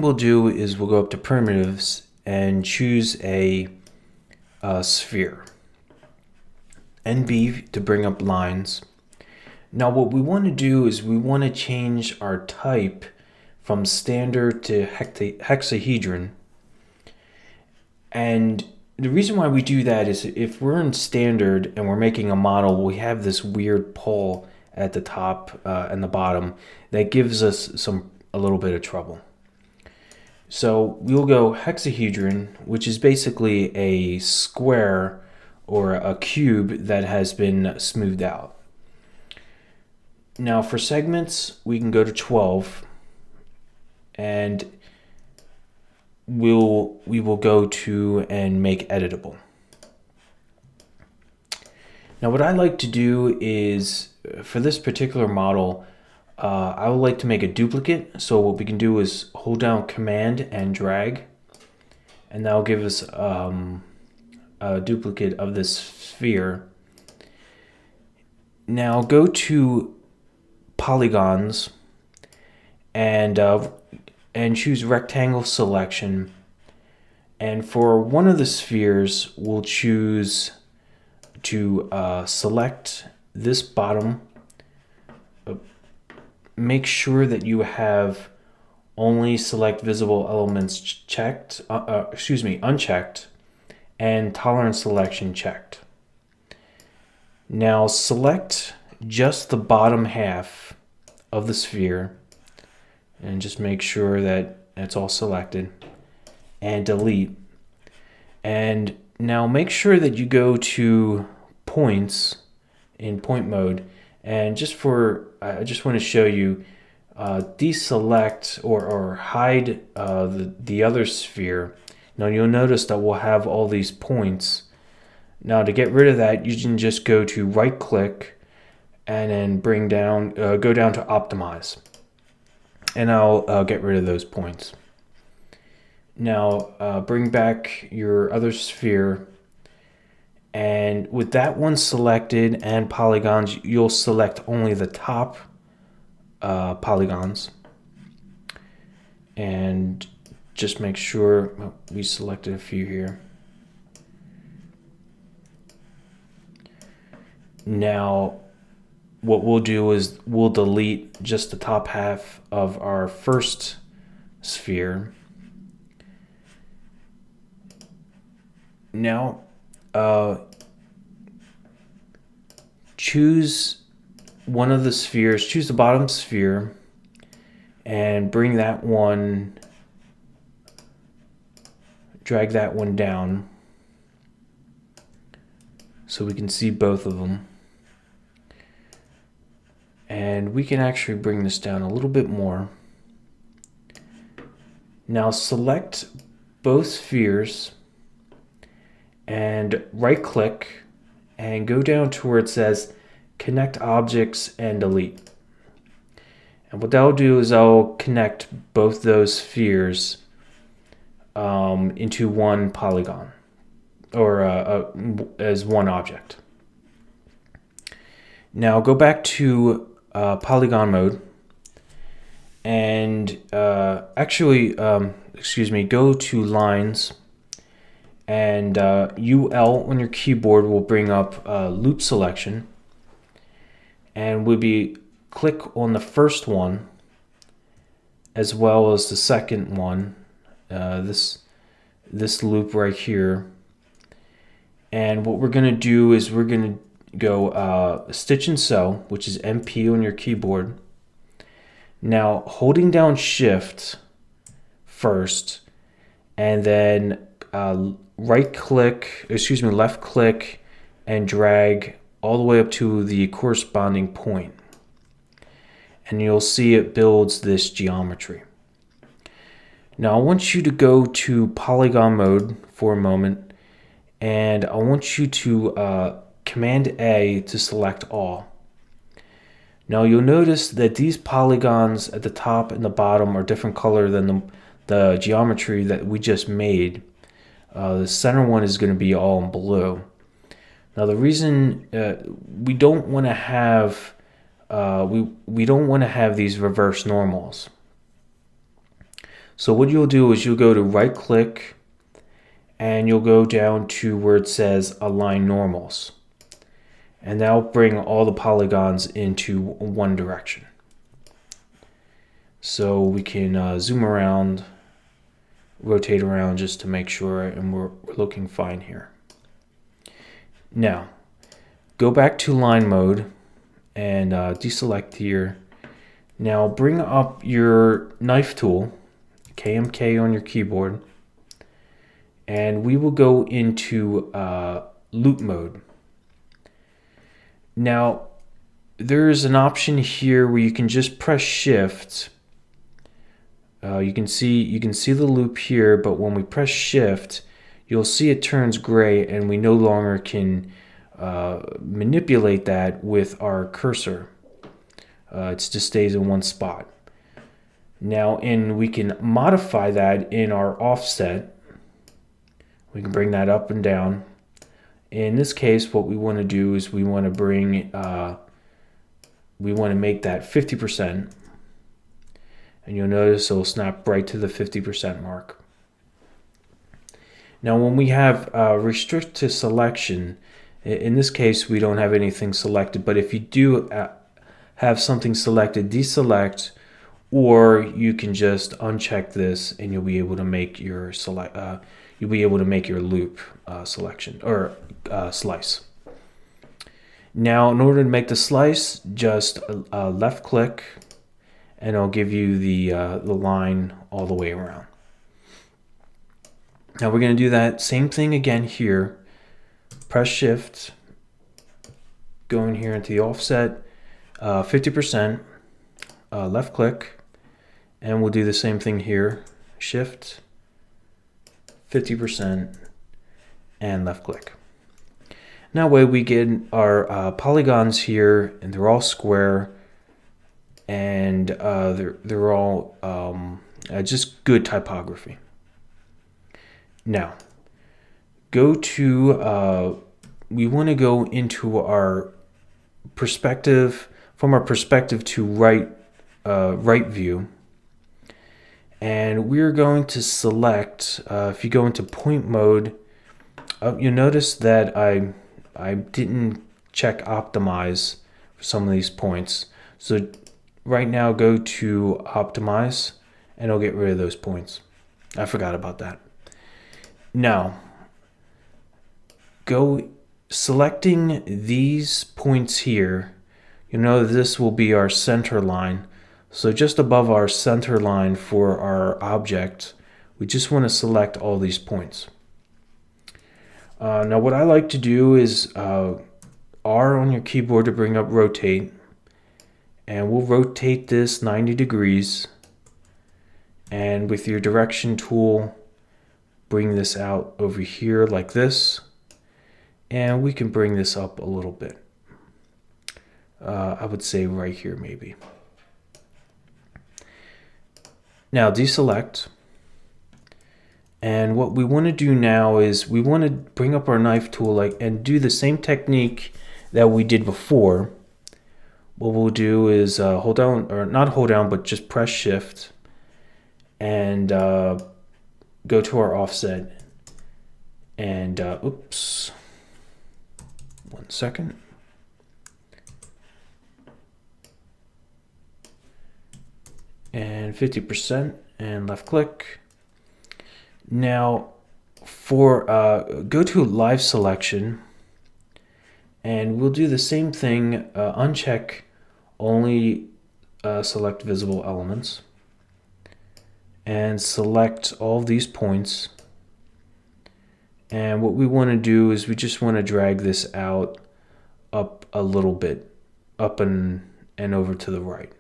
we'll do is we'll go up to primitives and choose a sphere. NB to bring up lines. Now what we want to do is we want to change our type from standard to hexahedron. And the reason why we do that is if we're in standard and we're making a model, we have this weird pole at the top and the bottom that gives us a little bit of trouble. So we'll go hexahedron, which is basically a square or a cube that has been smoothed out. Now for segments, we can go to 12, and we will go to and make editable. Now what I like to do is, for this particular model, I would like to make a duplicate. So what we can do is hold down Command and drag, and that'll give us a duplicate of this sphere. Now go to polygons and choose rectangle selection. And for one of the spheres, we'll choose to select this bottom. Make sure that you have only select visible elements checked, unchecked, and tolerance selection checked. Now select just the bottom half of the sphere and just make sure that it's all selected, and delete. And now make sure that you go to points in point mode, and I just want to show you, deselect or hide the other sphere. Now you'll notice that we'll have all these points. Now to get rid of that, you can just go to right click and then go down to optimize, and I'll get rid of those points. Now bring back your other sphere, and with that one selected and polygons, you'll select only the top polygons, and just make sure we selected a few here. Now what we'll do is we'll delete just the top half of our first sphere. Now choose one of the spheres, choose the bottom sphere, and bring that one, drag that one down so we can see both of them. And we can actually bring this down a little bit more. Now select both spheres and right click and go down to where it says connect objects and delete. And what that'll do is I'll connect both those spheres into one polygon, or as one object. Now go back to polygon mode, and go to lines, and UL on your keyboard will bring up loop selection, and we'll click on the first one as well as the second one, this loop right here. And what we're going to do is we're going to go stitch and sew, which is MP on your keyboard. Now holding down shift first, and then left click and drag all the way up to the corresponding point, and you'll see it builds this geometry. Now I want you to go to polygon mode for a moment, and I want you to Command A to select all. Now you'll notice that these polygons at the top and the bottom are different color than the geometry that we just made. The center one is going to be all in blue. Now the reason we don't want to have we don't want to have these reverse normals. So what you'll do is you'll go to right click and you'll go down to where it says align normals. And that'll bring all the polygons into one direction. So we can zoom around, rotate around just to make sure, and we're looking fine here. Now, go back to line mode and deselect here. Now bring up your knife tool, KMK on your keyboard, and we will go into loop mode. Now, there's an option here where you can just press Shift. You can see the loop here, but when we press Shift, you'll see it turns gray, and we no longer can manipulate that with our cursor. It just stays in one spot. Now, we can modify that in our offset. We can bring that up and down. In this case, what we want to do is we want to make that 50%. And you'll notice it'll snap right to the 50% mark. Now, when we have restrict to selection, in this case, we don't have anything selected, but if you do have something selected, deselect, or you can just uncheck this and you'll be able to make your loop selection or slice. Now, in order to make the slice, just left click and it'll give you the line all the way around. Now we're going to do that same thing again here. Press Shift, go in here into the offset, 50%, left click, and we'll do the same thing here. Shift, 50%, and left click. Now that way we get our polygons here, and they're all square, and they're all just good typography. Now, go to, we want to go into our perspective, from our perspective to right view. And we're going to select, if you go into point mode, you'll notice that I didn't check optimize for some of these points. So right now go to optimize and it'll get rid of those points. I forgot about that. Now, go selecting these points here. You know this will be our center line. So just above our center line for our object, we just want to select all these points. Now what I like to do is R on your keyboard to bring up rotate. And we'll rotate this 90 degrees. And with your direction tool, bring this out over here like this. And we can bring this up a little bit. I would say right here maybe. Now deselect. And what we want to do now is we want to bring up our knife tool and do the same technique that we did before. What we'll do is hold down, or not hold down, but just press Shift and go to our offset and oops, 1 second. And 50% and left click. Now for go to live selection and we'll do the same thing, uncheck only select visible elements and select all these points. And what we want to do is we just want to drag this out up a little bit, up and over to the right.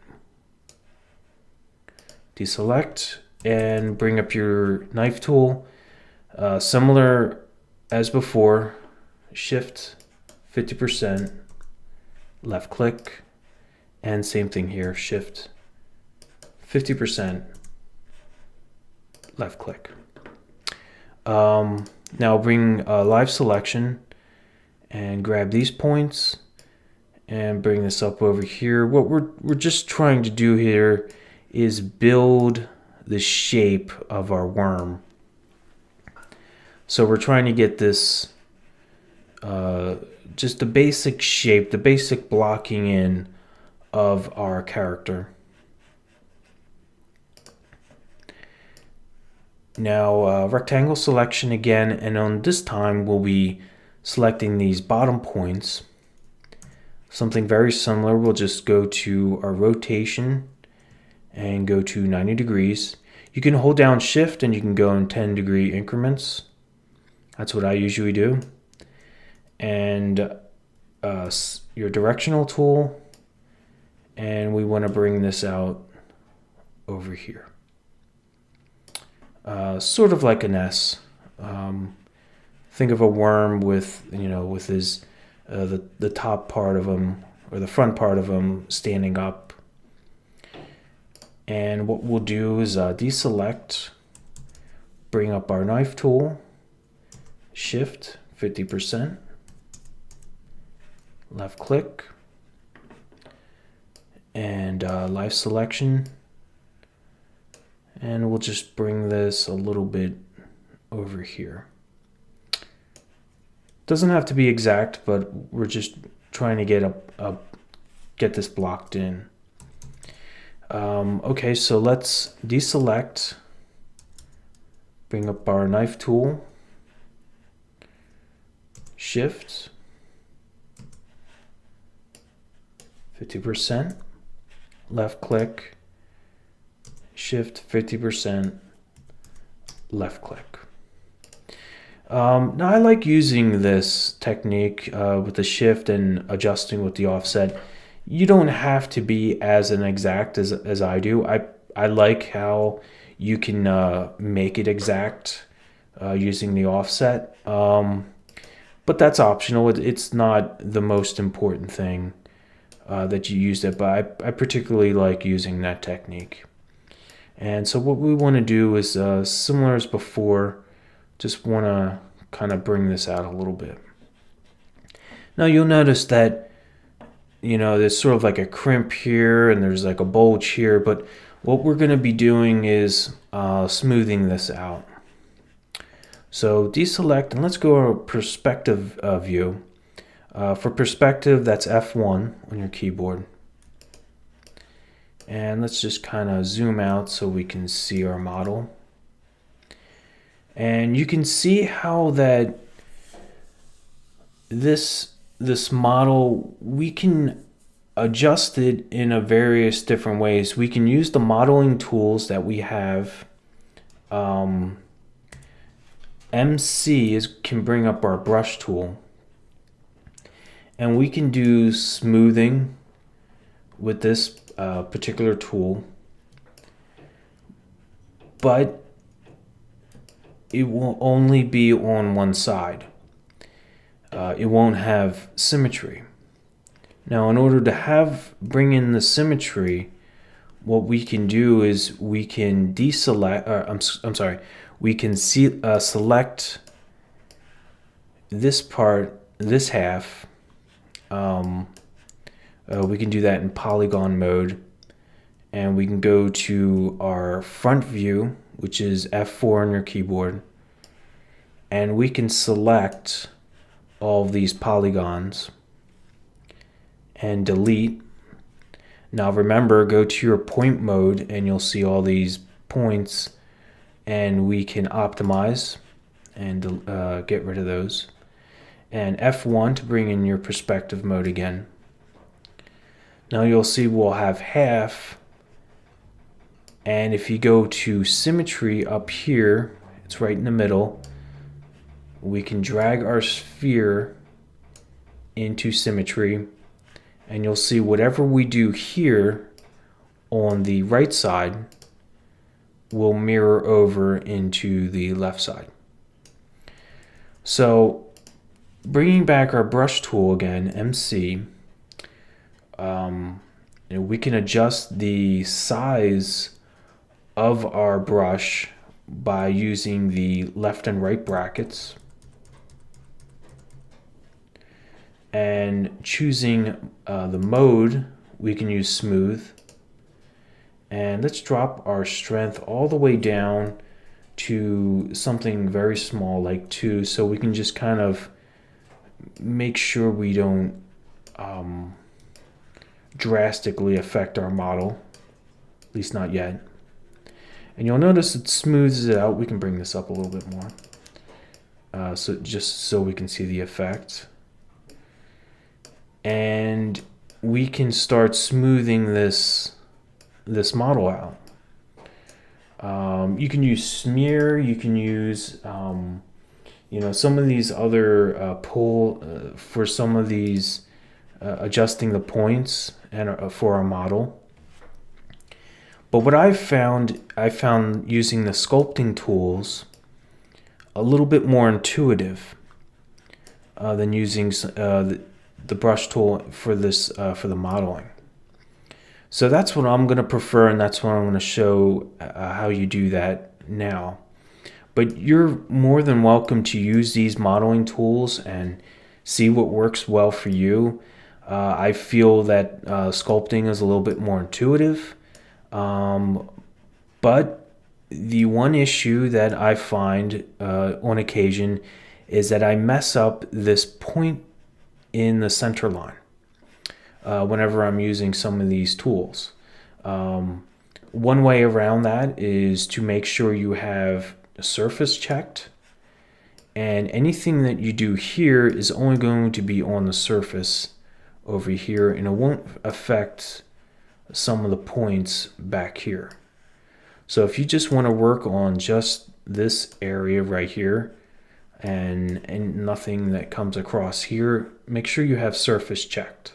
Deselect and bring up your knife tool. Similar as before, Shift, 50%, left click, and same thing here, Shift, 50%, left click. Now bring live selection and grab these points and bring this up over here. What we're just trying to do here is build the shape of our worm. So we're trying to get this just the basic shape, the basic blocking in of our character. Now rectangle selection again, and on this time we'll be selecting these bottom points. Something very similar, we'll just go to our rotation and go to 90 degrees. You can hold down shift and you can go in 10-degree increments. That's what I usually do. And your directional tool, and we want to bring this out over here. Sort of like an S. Think of a worm with, with his the top part of him, or the front part of him, standing up. And what we'll do is deselect, bring up our knife tool, shift 50%, left click, and live selection. And we'll just bring this a little bit over here. Doesn't have to be exact, but we're just trying to get this blocked in. Okay, so let's deselect, bring up our knife tool, shift 50%, left click, shift 50%, left click. Now I like using this technique with the shift and adjusting with the offset. You don't have to be as exact as I do. I like how you can make it exact using the offset, but that's optional. It's not the most important thing that you use it, but I particularly like using that technique. And so what we want to do is similar as before. Just want to kind of bring this out a little bit. Now you'll notice that, there's sort of like a crimp here and there's like a bulge here, but what we're going to be doing is smoothing this out. So deselect, and let's go to perspective view. For perspective, that's F1 on your keyboard. And let's just kind of zoom out so we can see our model. And you can see how that this model, we can adjust it in various different ways. We can use the modeling tools that we have. MC can bring up our brush tool. And we can do smoothing with this particular tool. But it will only be on one side. It won't have symmetry. Now, in order to bring in the symmetry, what we can do is we can deselect. We can select this part, this half. We can do that in polygon mode, and we can go to our front view, which is F4 on your keyboard, and we can select all of these polygons and delete. Now remember, go to your point mode and you'll see all these points, and we can optimize and get rid of those. And F1 to bring in your perspective mode again. Now you'll see we'll have half. And if you go to symmetry up here, it's right in the middle, we can drag our sphere into symmetry, and you'll see whatever we do here on the right side will mirror over into the left side. So bringing back our brush tool again, MC, we can adjust the size of our brush by using the left and right brackets and choosing the mode. We can use smooth, And let's drop our strength all the way down to something very small like 2, so we can just kind of make sure we don't drastically affect our model, at least not yet. And you'll notice it smooths it out. We can bring this up a little bit more, so just so we can see the effect. And we can start smoothing this model out. You can use smear. You can use some of these other pull for some of these adjusting the points and for our model. But what I found using the sculpting tools a little bit more intuitive than using the brush tool for this for the modeling. So that's what I'm going to prefer, and that's what I'm going to show how you do that now. But you're more than welcome to use these modeling tools and see what works well for you. I feel that sculpting is a little bit more intuitive. But the one issue that I find on occasion is that I mess up this point in the center line whenever I'm using some of these tools. One way around that is to make sure you have a surface checked, and anything that you do here is only going to be on the surface over here, and it won't affect some of the points back here. So if you just want to work on just this area right here and nothing that comes across here, make sure you have surface checked.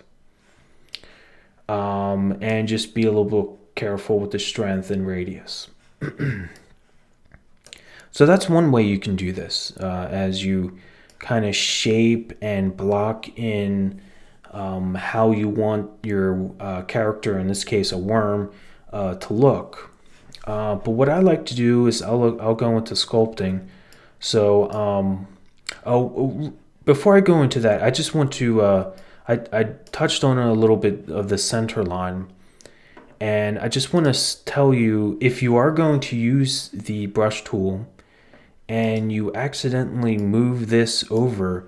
And just be a little bit careful with the strength and radius. So that's one way you can do this as you kind of shape and block in how you want your character, in this case a worm, to look. But what I like to do is I'll go into sculpting. So before I go into that, I just want to I touched on a little bit of the center line, and I just want to tell you, if you are going to use the brush tool and you accidentally move this over,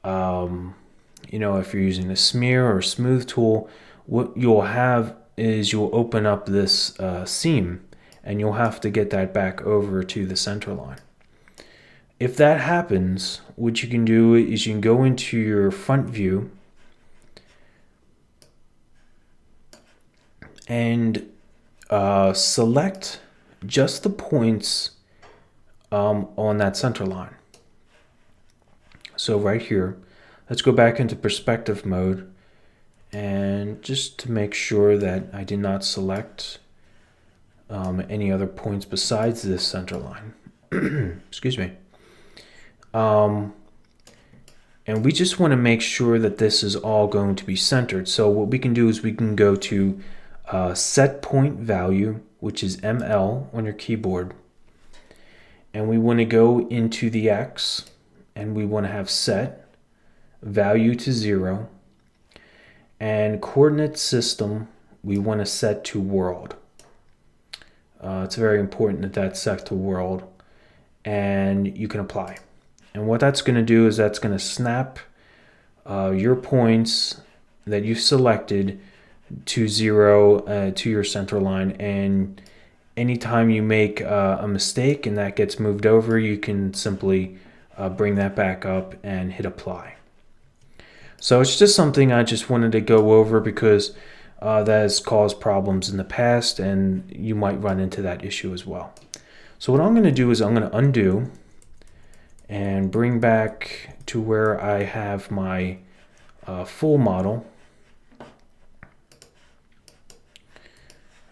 if you're using a smear or smooth tool, what you'll have is you'll open up this seam, and you'll have to get that back over to the center line. If that happens, what you can do is you can go into your front view and select just the points on that center line. So right here, let's go back into perspective mode, and just to make sure that I did not select any other points besides this center line. Excuse me. And we just want to make sure that this is all going to be centered. So what we can do is we can go to set point value, which is ML on your keyboard, and we want to go into the X, and we want to have set value to 0, and coordinate system we want to set to world. It's very important that that's set to world, and you can apply. And what that's going to do is that's going to snap your points that you've selected to 0 to your center line, and anytime you make a mistake and that gets moved over, you can simply bring that back up and hit apply. So it's just something I just wanted to go over because that has caused problems in the past, and you might run into that issue as well. So what I'm going to do is I'm going to undo and bring back to where I have my full model,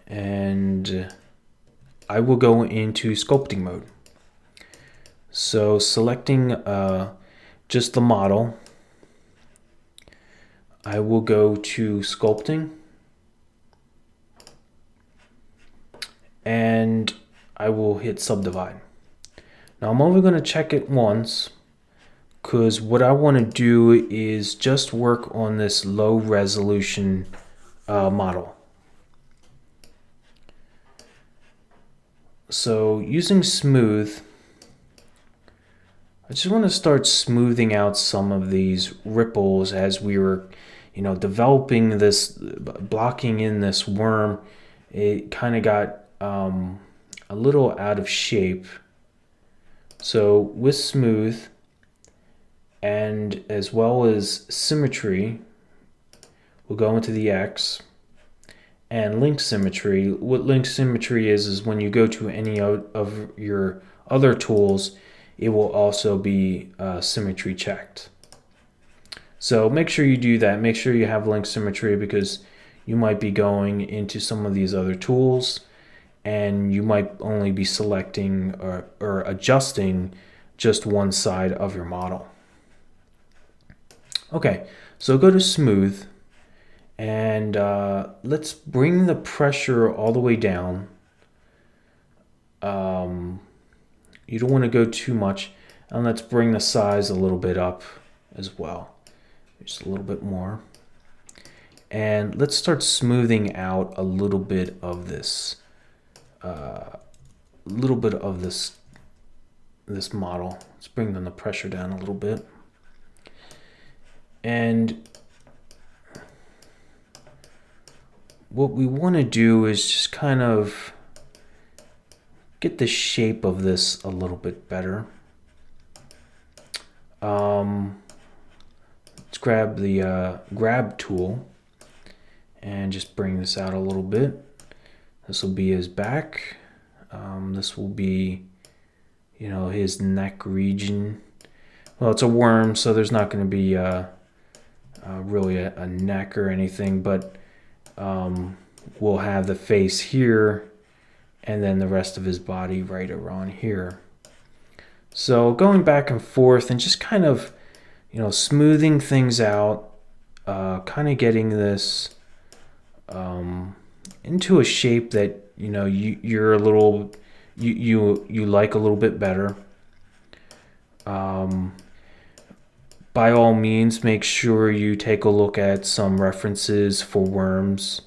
and I will go into sculpting mode. So selecting just the model, I will go to sculpting, and I will hit subdivide. Now I'm only going to check it once because what I want to do is just work on this low resolution model. So using smooth, I just want to start smoothing out some of these ripples as we were, developing this, blocking in this worm. It kind of got a little out of shape. So with smooth and as well as symmetry, we'll go into the X. And link symmetry, what link symmetry is when you go to any of your other tools, it will also be symmetry checked. So make sure you do that. Make sure you have link symmetry, because you might be going into some of these other tools and you might only be selecting or adjusting just one side of your model. Okay, so go to smooth. And let's bring the pressure all the way down. You don't want to go too much. And let's bring the size a little bit up as well. Just a little bit more. And let's start smoothing out a little bit of this. This model. Let's bring the pressure down a little bit. And what we want to do is just kind of get the shape of this a little bit better. Let's grab the grab tool and just bring this out a little bit. This will be his back. This will be, his neck region. Well, it's a worm, so there's not going to be really a neck or anything, but we'll have the face here and then the rest of his body right around here. So going back and forth and just kind of, smoothing things out, kind of getting this into a shape that, you're a little, you like a little bit better. By all means, make sure you take a look at some references for worms.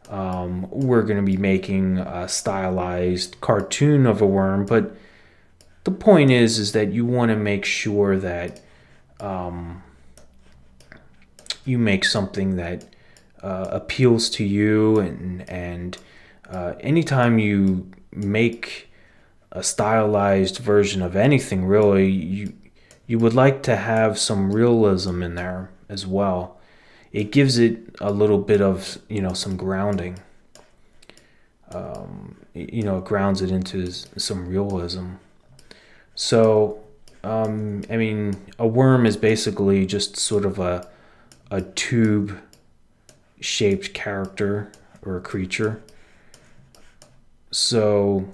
We're going to be making a stylized cartoon of a worm, but the point is that you want to make sure that you make something that appeals to you, and anytime you make a stylized version of anything, really, you would like to have some realism in there as well. It gives it a little bit of, some grounding. It grounds it into some realism. So, a worm is basically just sort of a tube-shaped character or a creature. So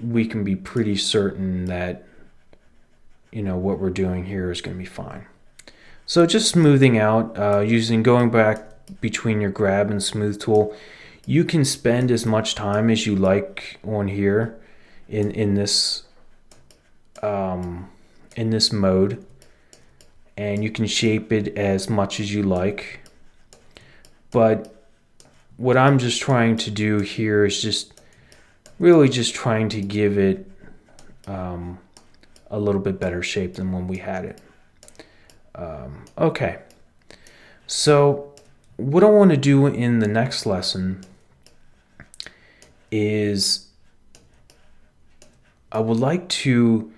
we can be pretty certain that what we're doing here is going to be fine. So just smoothing out, going back between your grab and smooth tool. You can spend as much time as you like on here in this mode, and you can shape it as much as you like. But what I'm just trying to do here is just trying to give it a little bit better shape than when we had it. Okay, so what I want to do in the next lesson is I would like to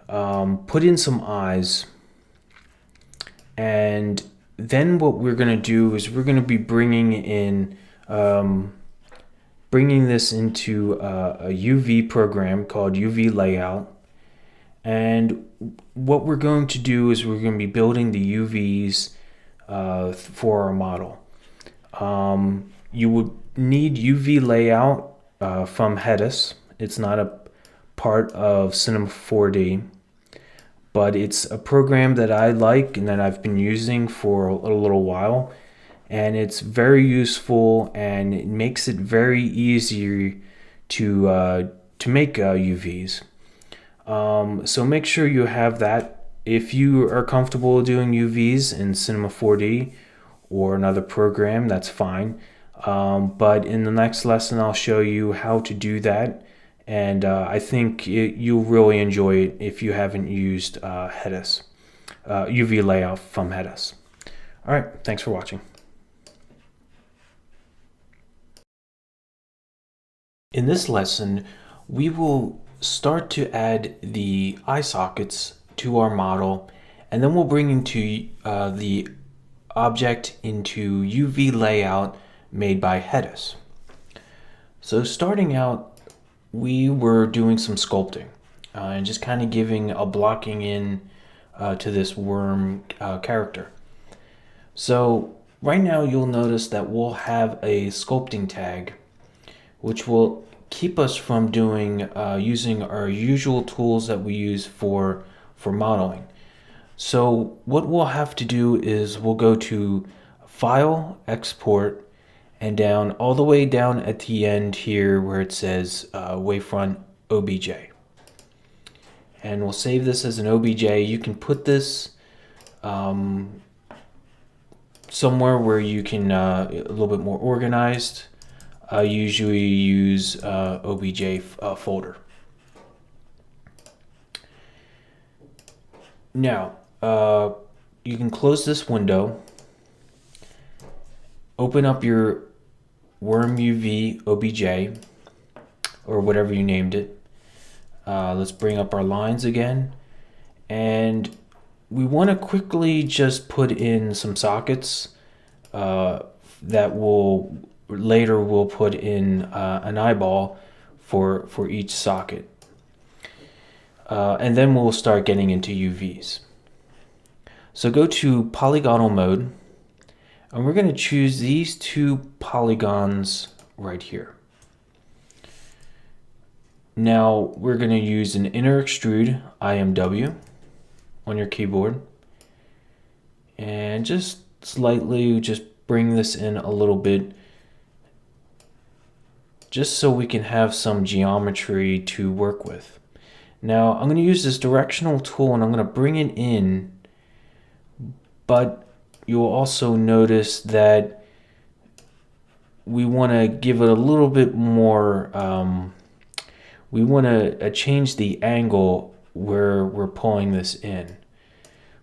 put in some eyes, and then what we're going to do is we're going to be bringing this into a UV program called UVLayout. And what we're going to do is we're going to be building the UVs for our model. You would need UVLayout from Hedis. It's not a part of Cinema 4D, but it's a program that I like and that I've been using for a little while. And it's very useful, and it makes it very easy to make UVs. So make sure you have that. If you are comfortable doing UVs in Cinema 4D or another program, that's fine. But in the next lesson, I'll show you how to do that. And I think you'll really enjoy it if you haven't used Hedis, UVLayout from Hedis. All right, thanks for watching. In this lesson, we will start to add the eye sockets to our model, and then we'll bring into the object into UVLayout made by Hedis. So starting out, we were doing some sculpting and just kind of giving a blocking in to this worm character. So right now you'll notice that we'll have a sculpting tag which will keep us from doing using our usual tools that we use for modeling. So what we'll have to do is we'll go to File, Export, and down all the way down at the end here where it says Wavefront OBJ. And we'll save this as an OBJ. You can put this somewhere where you can a little bit more organized. I usually use OBJ folder. Now, you can close this window, open up your worm UV OBJ, or whatever you named it. Let's bring up our lines again, and we want to quickly just put in some sockets that will later we'll put in an eyeball for each socket. And then we'll start getting into UVs. So go to polygonal mode, and we're going to choose these two polygons right here. Now we're going to use an inner extrude IMW on your keyboard, and just slightly just bring this in a little bit, just so we can have some geometry to work with. Now I'm going to use this directional tool and I'm going to bring it in, but you'll also notice that we want to give it a little bit more, we want to change the angle where we're pulling this in.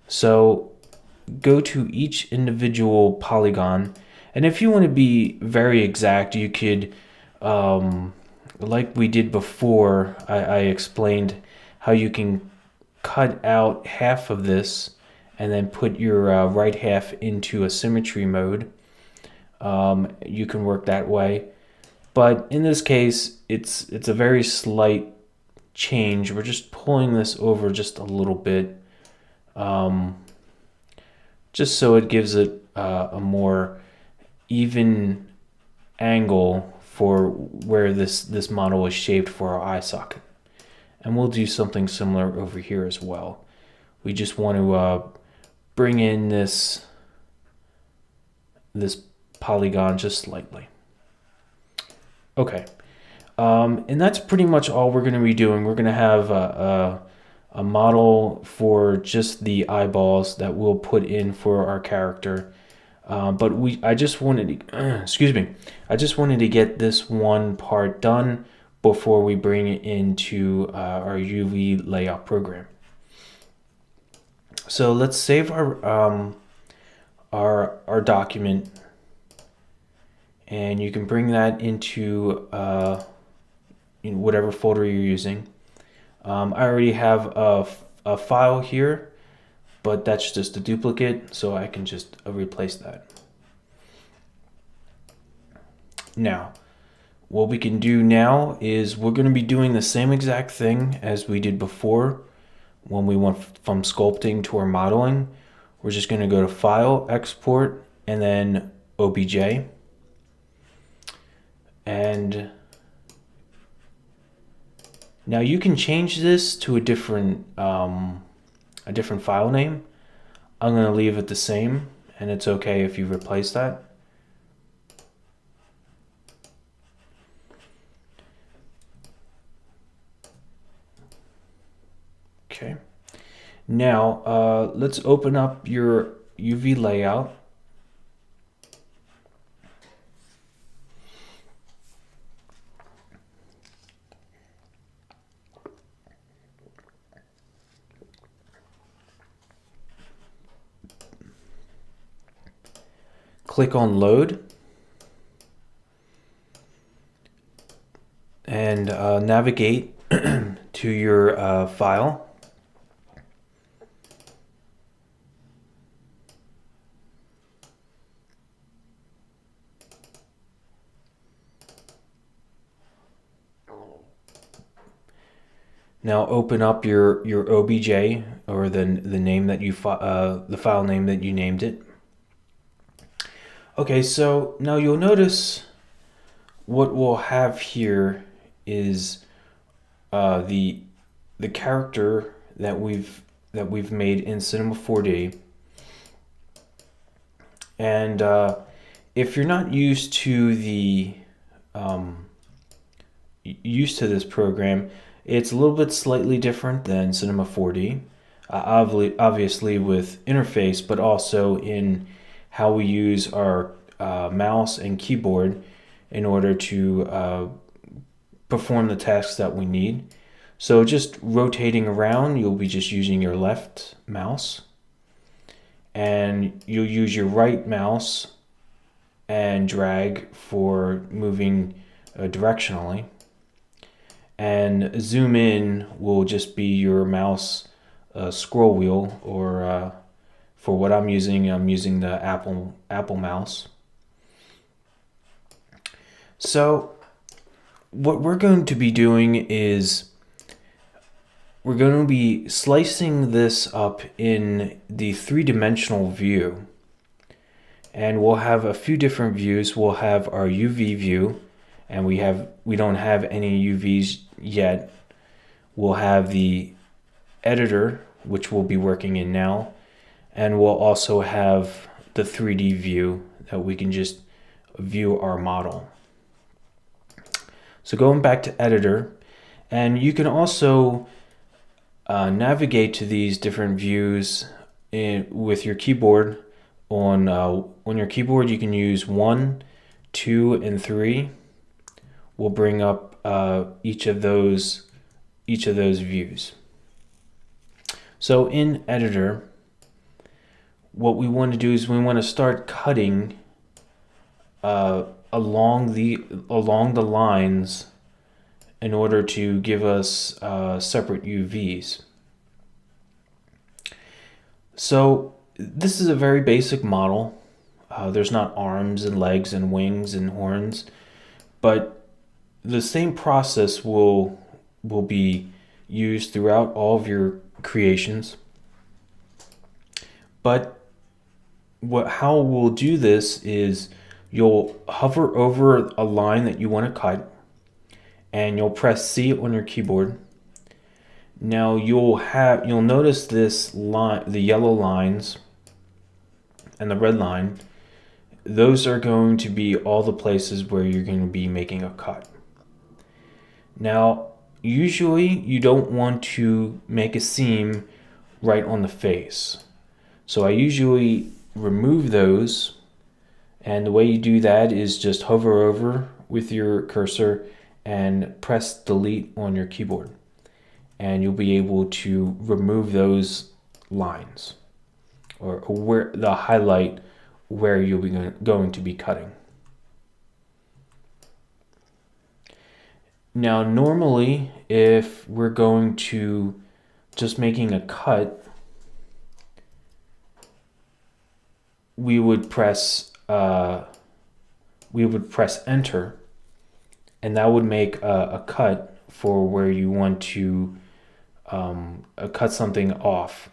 So go to each individual polygon, and if you want to be very exact, you could like we did before, I explained how you can cut out half of this and then put your right half into a symmetry mode. You can work that way, but in this case it's a very slight change. We're just pulling this over just a little bit, just so it gives it a more even angle for where this model is shaped for our eye socket. And we'll do something similar over here as well. We just want to bring in this polygon just slightly. Okay, and that's pretty much all we're going to be doing. We're going to have a model for just the eyeballs that we'll put in for our character. But I just wanted to, excuse me, I just wanted to get this one part done before we bring it into our UVLayout program. So let's save our document, and you can bring that into whatever folder you're using. I already have a file here, but that's just a duplicate, so I can just replace that. Now, what we can do now is we're going to be doing the same exact thing as we did before when we went from sculpting to our modeling. We're just going to go to File, Export, and then OBJ. And now you can change this to a different file name. I'm going to leave it the same, and it's okay if you replace that. Okay. Now let's open up your UVLayout. click on load, and navigate to your file. Now open up your OBJ, or the name that you the file name that you named it. Okay, so now you'll notice what we'll have here is the character that we've made in Cinema 4D. And if you're not used to this program, it's a little bit slightly different than Cinema 4D, obviously with interface, but also in how we use our mouse and keyboard in order to perform the tasks that we need. So just rotating around, you'll be just using your left mouse, and you'll use your right mouse and drag for moving directionally. And zoom in will just be your mouse scroll wheel, or for what I'm using the Apple mouse. So what we're going to be doing is we're going to be slicing this up in the three-dimensional view. And we'll have a few different views. We'll have our UV view, and we don't have any UVs yet. We'll have the editor, which we'll be working in now, and we'll also have the 3D view that we can just view our model. So going back to editor, and you can also navigate to these different views with your keyboard. On your keyboard, you can use 1, 2, and 3. We'll bring up each of those views. So in editor, what we want to do is we want to start cutting along the lines in order to give us separate UVs. So this is a very basic model. There's not arms and legs and wings and horns, but the same process will be used throughout all of your creations. But how we'll do this is you'll hover over a line that you want to cut, and you'll press C on your keyboard. Now you'll notice this line, the yellow lines and the red line. Those are going to be all the places where you're going to be making a cut. Now, usually you don't want to make a seam right on the face. So I usually remove those, and the way you do that is just hover over with your cursor and press delete on your keyboard, and you'll be able to remove those lines, or where the highlight where you'll be going to be cutting. Now normally, if we're going to just making a cut, we would press enter, and that would make a cut for where you want to cut something off.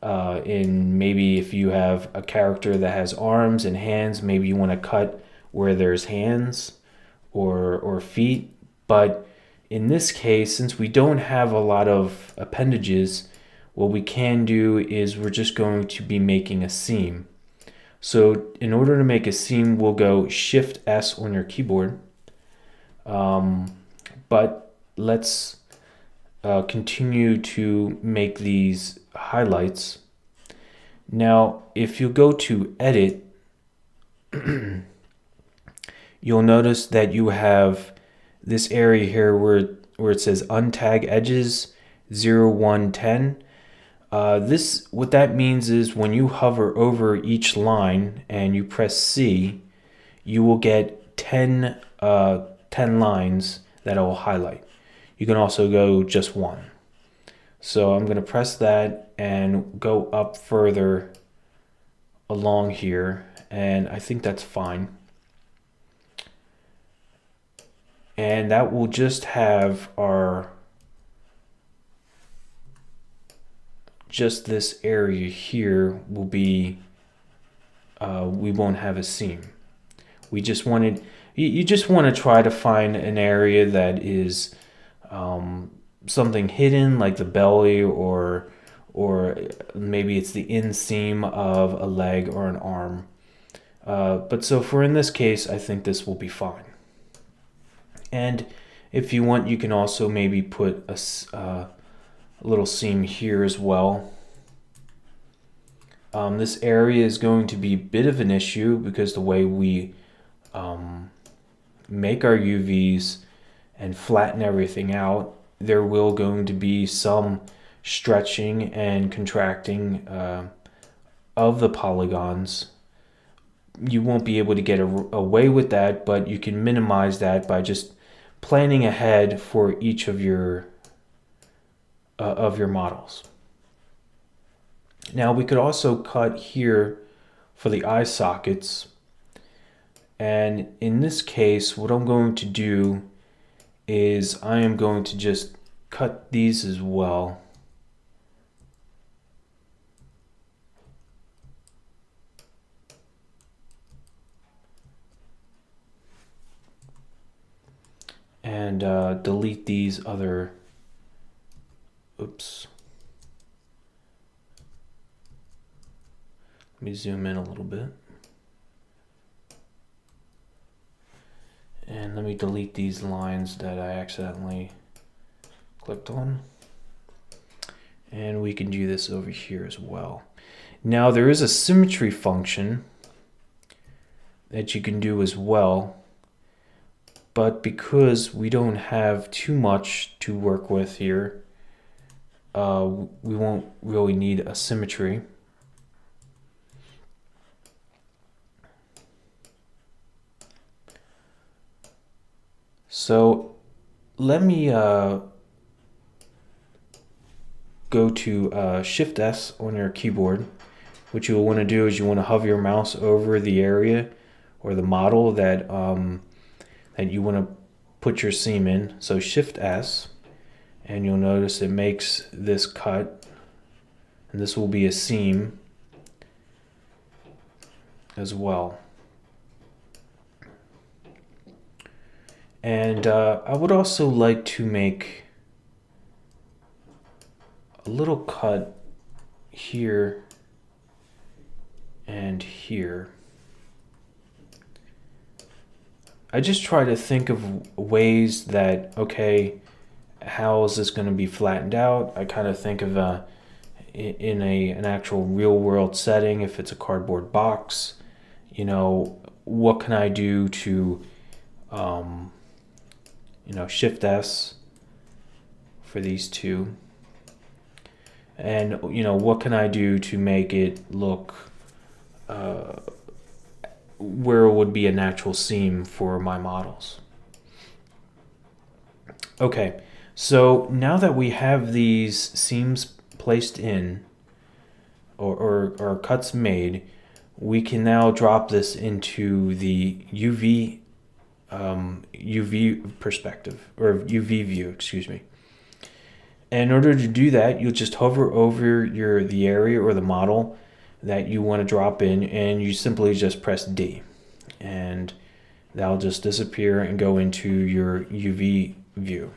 In maybe if you have a character that has arms and hands, maybe you want to cut where there's hands or feet. But in this case, since we don't have a lot of appendages, what we can do is we're just going to be making a seam. So in order to make a seam, we'll go Shift S on your keyboard. But let's continue to make these highlights. Now, if you go to Edit, you'll notice that you have this area here where it says Untag Edges 0, 1, 10. What that means is when you hover over each line and you press C, you will get 10 lines that it will highlight. You can also go just one. So I'm going to press that and go up further along here, and I think that's fine. And that will just have just this area here will be, we won't have a seam. We just wanted, you just want to try to find an area that is something hidden, like the belly, or maybe it's the inseam of a leg or an arm. But so for in this case, I think this will be fine. And if you want, you can also maybe put a little seam here as well. This area is going to be a bit of an issue because the way we make our UVs and flatten everything out, there will going to be some stretching and contracting of the polygons. You won't be able to get away with that, but you can minimize that by just planning ahead for each of your models. Now we could also cut here for the eye sockets, and in this case what I'm going to do is I am going to just cut these as well. And delete these other, oops. Let me zoom in a little bit. And let me delete these lines that I accidentally clicked on. And we can do this over here as well. Now there is a symmetry function that you can do as well. But because we don't have too much to work with here, we won't really need a symmetry. So let me go to Shift S on your keyboard. What you will want to do is you want to hover your mouse over the area or the model that that you want to put your seam in. So Shift S, and you'll notice it makes this cut, and this will be a seam as well. And I would also like to make a little cut here and here. I just try to think of ways that, okay, how is this going to be flattened out? I kind of think of in an actual real world setting, if it's a cardboard box, you know, what can I do to, you know, Shift S for these two. And, you know, what can I do to make it look where it would be a natural seam for my models. Okay, so now that we have these seams placed in or cuts made, we can now drop this into the UV perspective, or UV view, excuse me. And in order to do that, you'll just hover over the area or the model that you want to drop in, and you simply just press D, and that'll just disappear and go into your UV view.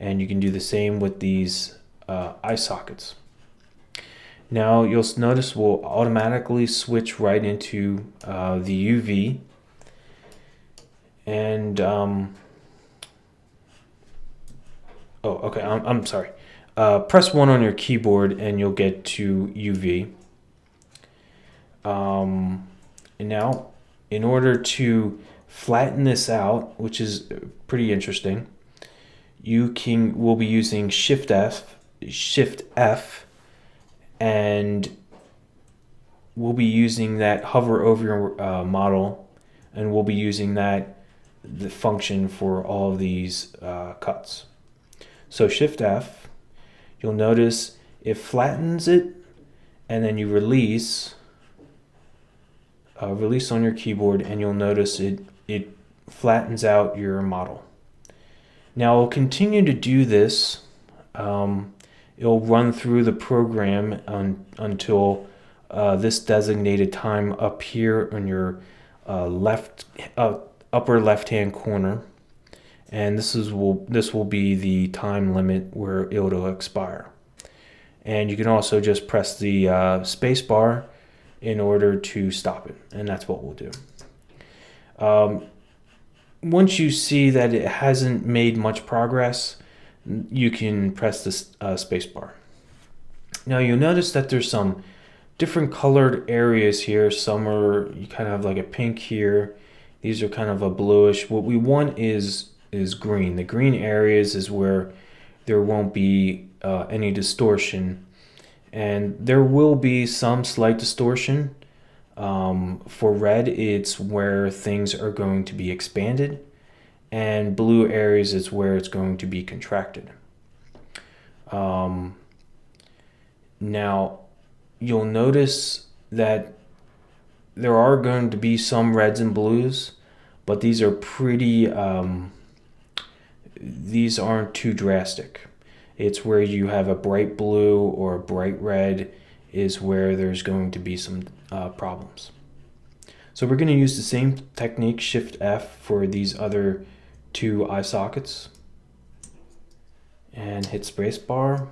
And you can do the same with these eye sockets. Now you'll notice we'll automatically switch right into the UV, and oh, okay, I'm sorry. Press 1 on your keyboard and you'll get to UV. And now, in order to flatten this out, which is pretty interesting, we'll be using Shift F, and we'll be using that hover over your model, and we'll be using the function for all of these cuts. So Shift F, you'll notice it flattens it, and then you release on your keyboard, and you'll notice it flattens out your model. Now I'll continue to do this. It'll run through the program until this designated time up here on your upper left-hand corner, and this will be the time limit where it'll expire. And you can also just press the space bar in order to stop it, and that's what we'll do. Once you see that it hasn't made much progress, you can press the space bar. Now you'll notice that there's some different colored areas here. Some are, you kind of have like a pink here. These are kind of a bluish. What we want is green. The green areas is where there won't be any distortion, and there will be some slight distortion. For red, it's where things are going to be expanded, and blue areas is where it's going to be contracted. Now, you'll notice that there are going to be some reds and blues, but these are pretty, these aren't too drastic. It's where you have a bright blue or a bright red is where there's going to be some problems. So we're going to use the same technique, Shift F, for these other two eye sockets, and hit spacebar,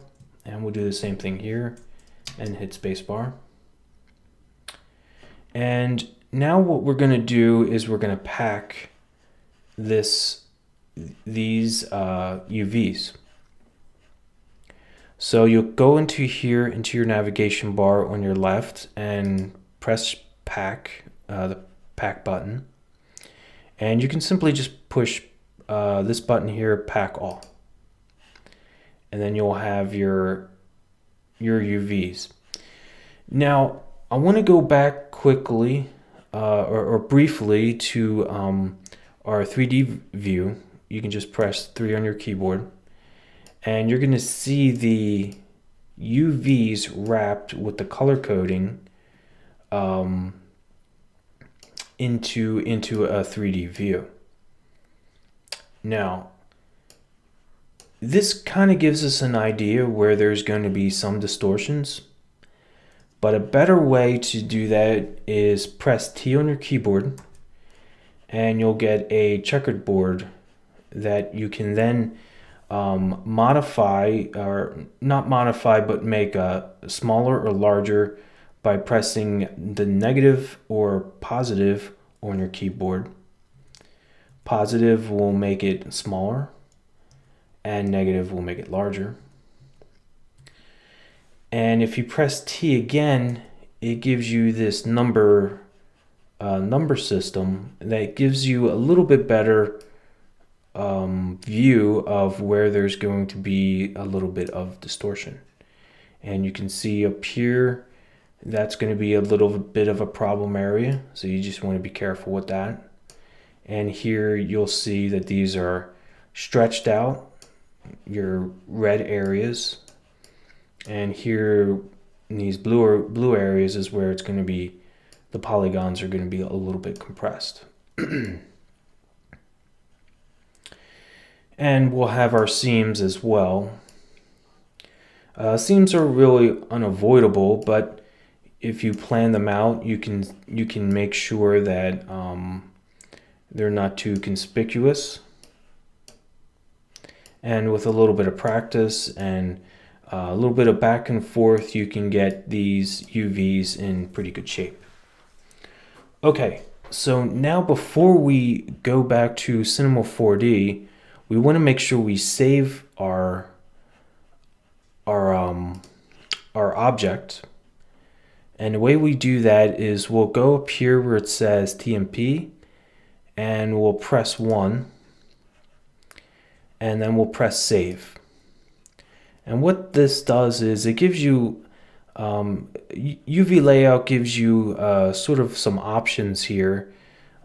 and we'll do the same thing here and hit spacebar. And now what we're going to do is we're going to pack these UVs. So you'll go into here, into your navigation bar on your left, and press pack, the pack button. And you can simply just push this button here, pack all. And then you'll have your UVs. Now, I want to go back quickly or briefly to our 3D view. You can just press 3 on your keyboard, and you're going to see the UVs wrapped with the color coding into a 3D view. Now, this kind of gives us an idea where there's going to be some distortions, but a better way to do that is press T on your keyboard, and you'll get a checkered board that you can then modify, or not modify, but make smaller or larger by pressing the negative or positive on your keyboard. Positive will make it smaller, and negative will make it larger. And if you press T again, it gives you this number system that gives you a little bit better view of where there's going to be a little bit of distortion. And you can see up here, that's going to be a little bit of a problem area, so you just want to be careful with that. And here you'll see that these are stretched out, your red areas, and here in these blue areas is where it's going to be, the polygons are going to be a little bit compressed. And we'll have our seams as well. Seams are really unavoidable, but if you plan them out, you can make sure that they're not too conspicuous. And with a little bit of practice and a little bit of back and forth, you can get these UVs in pretty good shape. Okay, so now before we go back to Cinema 4D, we want to make sure we save our object. And the way we do that is we'll go up here where it says TMP, and we'll press 1, and then we'll press save. And what this does is it gives you UVLayout gives you sort of some options here,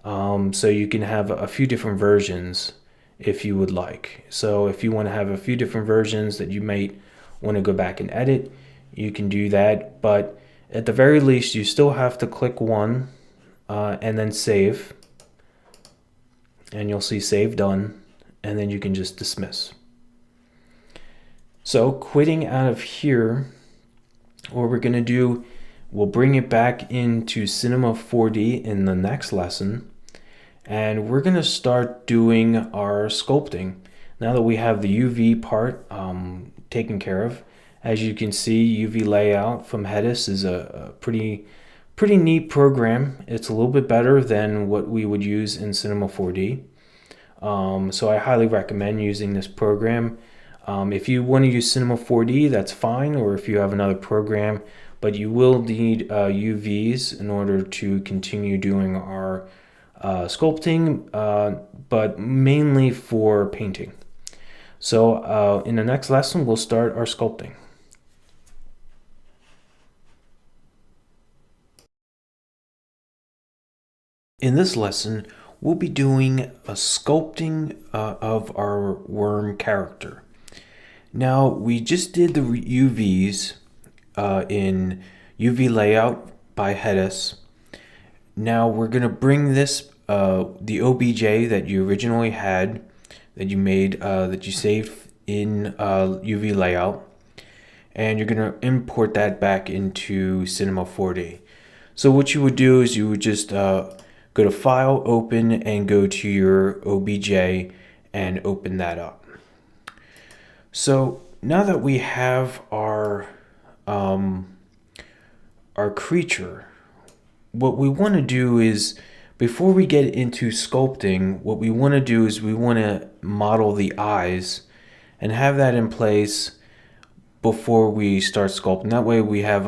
so you can have a few different versions if you would like. So if you want to have a few different versions that you might want to go back and edit, you can do that. But at the very least, you still have to click one and then save, and you'll see save done, and then you can just dismiss. So quitting out of here, what we're going to do, we'll bring it back into Cinema 4D in the next lesson, and we're going to start doing our sculpting. Now that we have the UV part taken care of, as you can see, UVLayout from Hedis is a pretty neat program. It's a little bit better than what we would use in Cinema 4D. So I highly recommend using this program. If you want to use Cinema 4D, that's fine, or if you have another program, but you will need UVs in order to continue doing our sculpting, but mainly for painting. So in the next lesson, we'll start our sculpting. In this lesson, we'll be doing a sculpting of our worm character. Now, we just did the UVs in UVLayout by Hedis. Now we're going to bring this, the OBJ that you originally had, that you made, that you saved in UVLayout, and you're going to import that back into Cinema 4D. So what you would do is you would just go to File, Open, and go to your OBJ and open that up. So now that we have our creature, what we want to do is, before we get into sculpting, what we want to do is we want to model the eyes and have that in place before we start sculpting. That way we have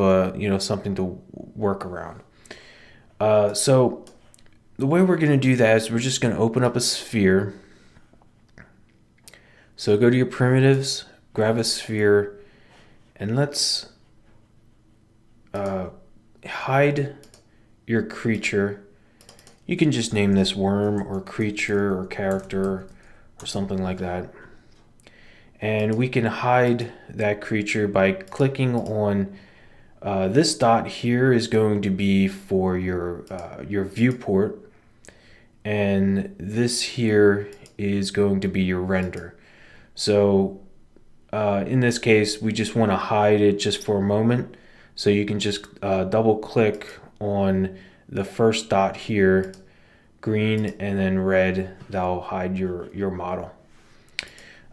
something to work around. So the way we're going to do that is we're just going to open up a sphere. So go to your primitives, grab a sphere, and let's hide your creature. You can just name this worm or creature or character or something like that. And we can hide that creature by clicking on this dot here is going to be for your viewport, and this here is going to be your render. So in this case, we just want to hide it just for a moment. So you can just double click on the first dot here, green and then red, that'll hide your model.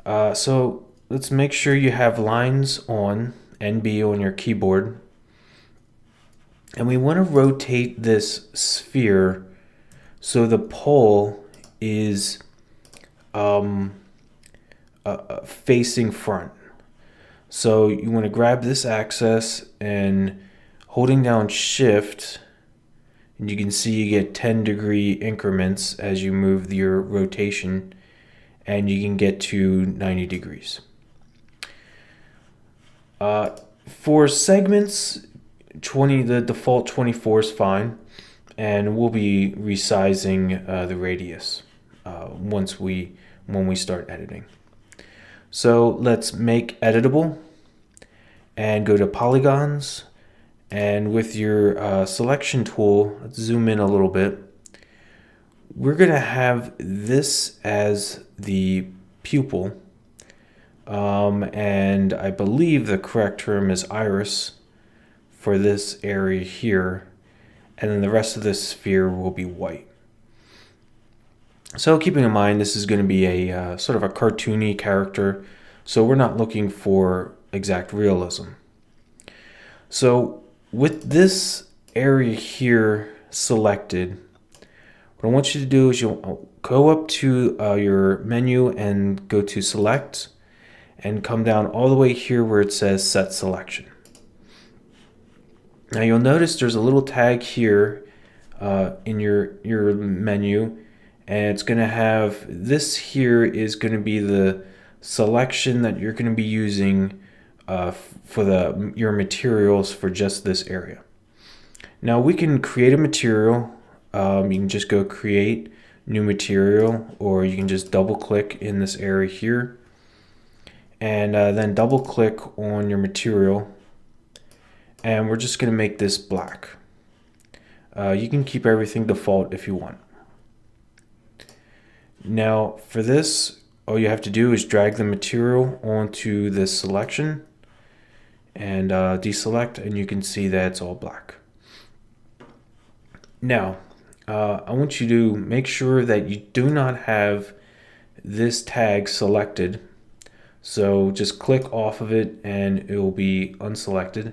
So let's make sure you have lines on, NB on your keyboard. And we want to rotate this sphere so the pole is facing front. So you want to grab this axis and holding down shift, and you can see you get 10-degree increments as you move your rotation, and you can get to 90 degrees. For segments, the default 24 is fine, and we'll be resizing the radius when we start editing. So let's make editable and go to polygons, and with your selection tool, let's zoom in a little bit. We're going to have this as the pupil, and I believe the correct term is iris for this area here, and then the rest of the sphere will be white. So keeping in mind this is going to be a sort of a cartoony character, so we're not looking for exact realism. So with this area here selected, what I want you to do is you'll go up to your menu and go to select, and come down all the way here where it says set selection. Now you'll notice there's a little tag here in your menu, and it's going to have this here is going to be the selection that you're going to be using for your materials for just this area. Now we can create a material. You can just go create new material, or you can just double click in this area here and then double click on your material, and we're just going to make this black. You can keep everything default if you want. Now for this, all you have to do is drag the material onto this selection and deselect, and you can see that it's all black. Now I want you to make sure that you do not have this tag selected. So just click off of it and it will be unselected,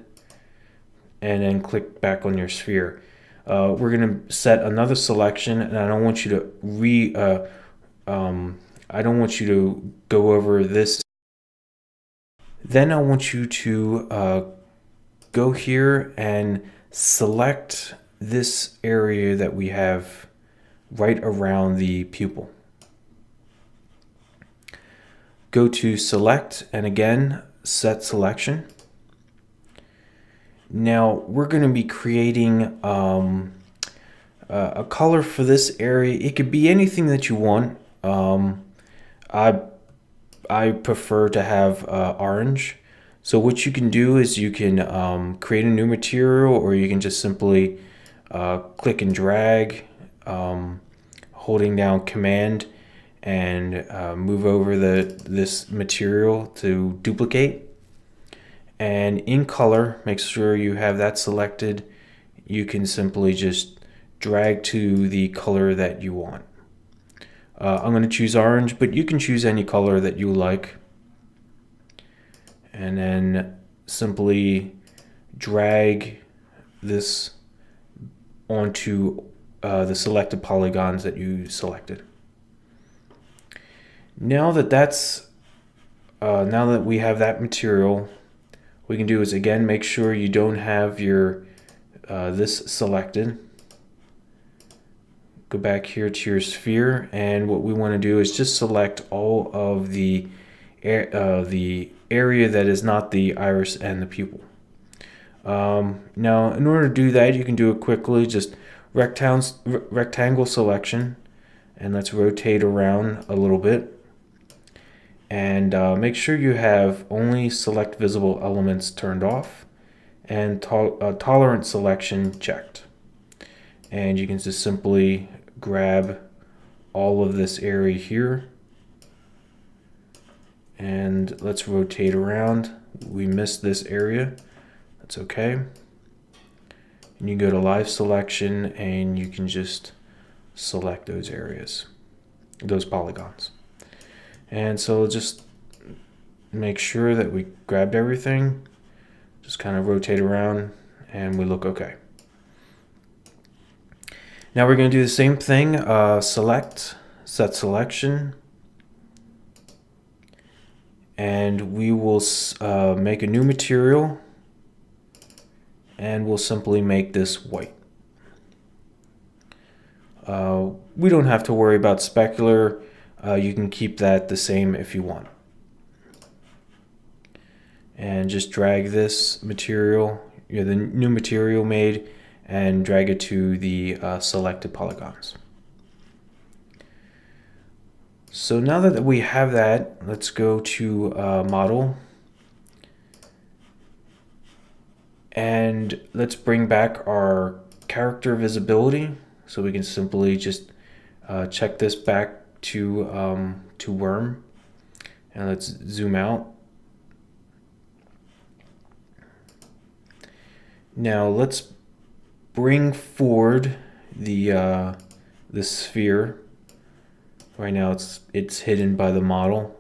and then click back on your sphere. We're going to set another selection, and I don't want you to I don't want you to go over this. Then I want you to go here and select this area that we have right around the pupil. Go to select, and again set selection. Now we're going to be creating a color for this area. It could be anything that you want. I prefer to have orange. So what you can do is you can create a new material, or you can just simply click and drag, holding down Command, and move over this material to duplicate. And in color, make sure you have that selected. You can simply just drag to the color that you want. I'm going to choose orange, but you can choose any color that you like. And then simply drag this onto the selected polygons that you selected. Now that we have that material, what we can do is again make sure you don't have your this selected. Go back here to your sphere, and what we want to do is just select all of the area that is not the iris and the pupil. Now in order to do that, you can do it quickly. Just rectangle selection, and let's rotate around a little bit, and make sure you have only select visible elements turned off and tolerance selection checked. And you can just simply grab all of this area here, and let's rotate around. We missed this area. That's okay. And you go to live selection, and you can just select those areas, those polygons. And so just make sure that we grabbed everything, just kind of rotate around, and we look okay. Now we're going to do the same thing, select, set selection, and we will make a new material, and we'll simply make this white. We don't have to worry about specular. You can keep that the same if you want. And just drag this material, the new material made, and drag it to the selected polygons. So now that we have that, let's go to model, and let's bring back our character visibility. So we can simply just check this back to worm, and let's zoom out. Now let's bring forward the sphere. Right now it's hidden by the model,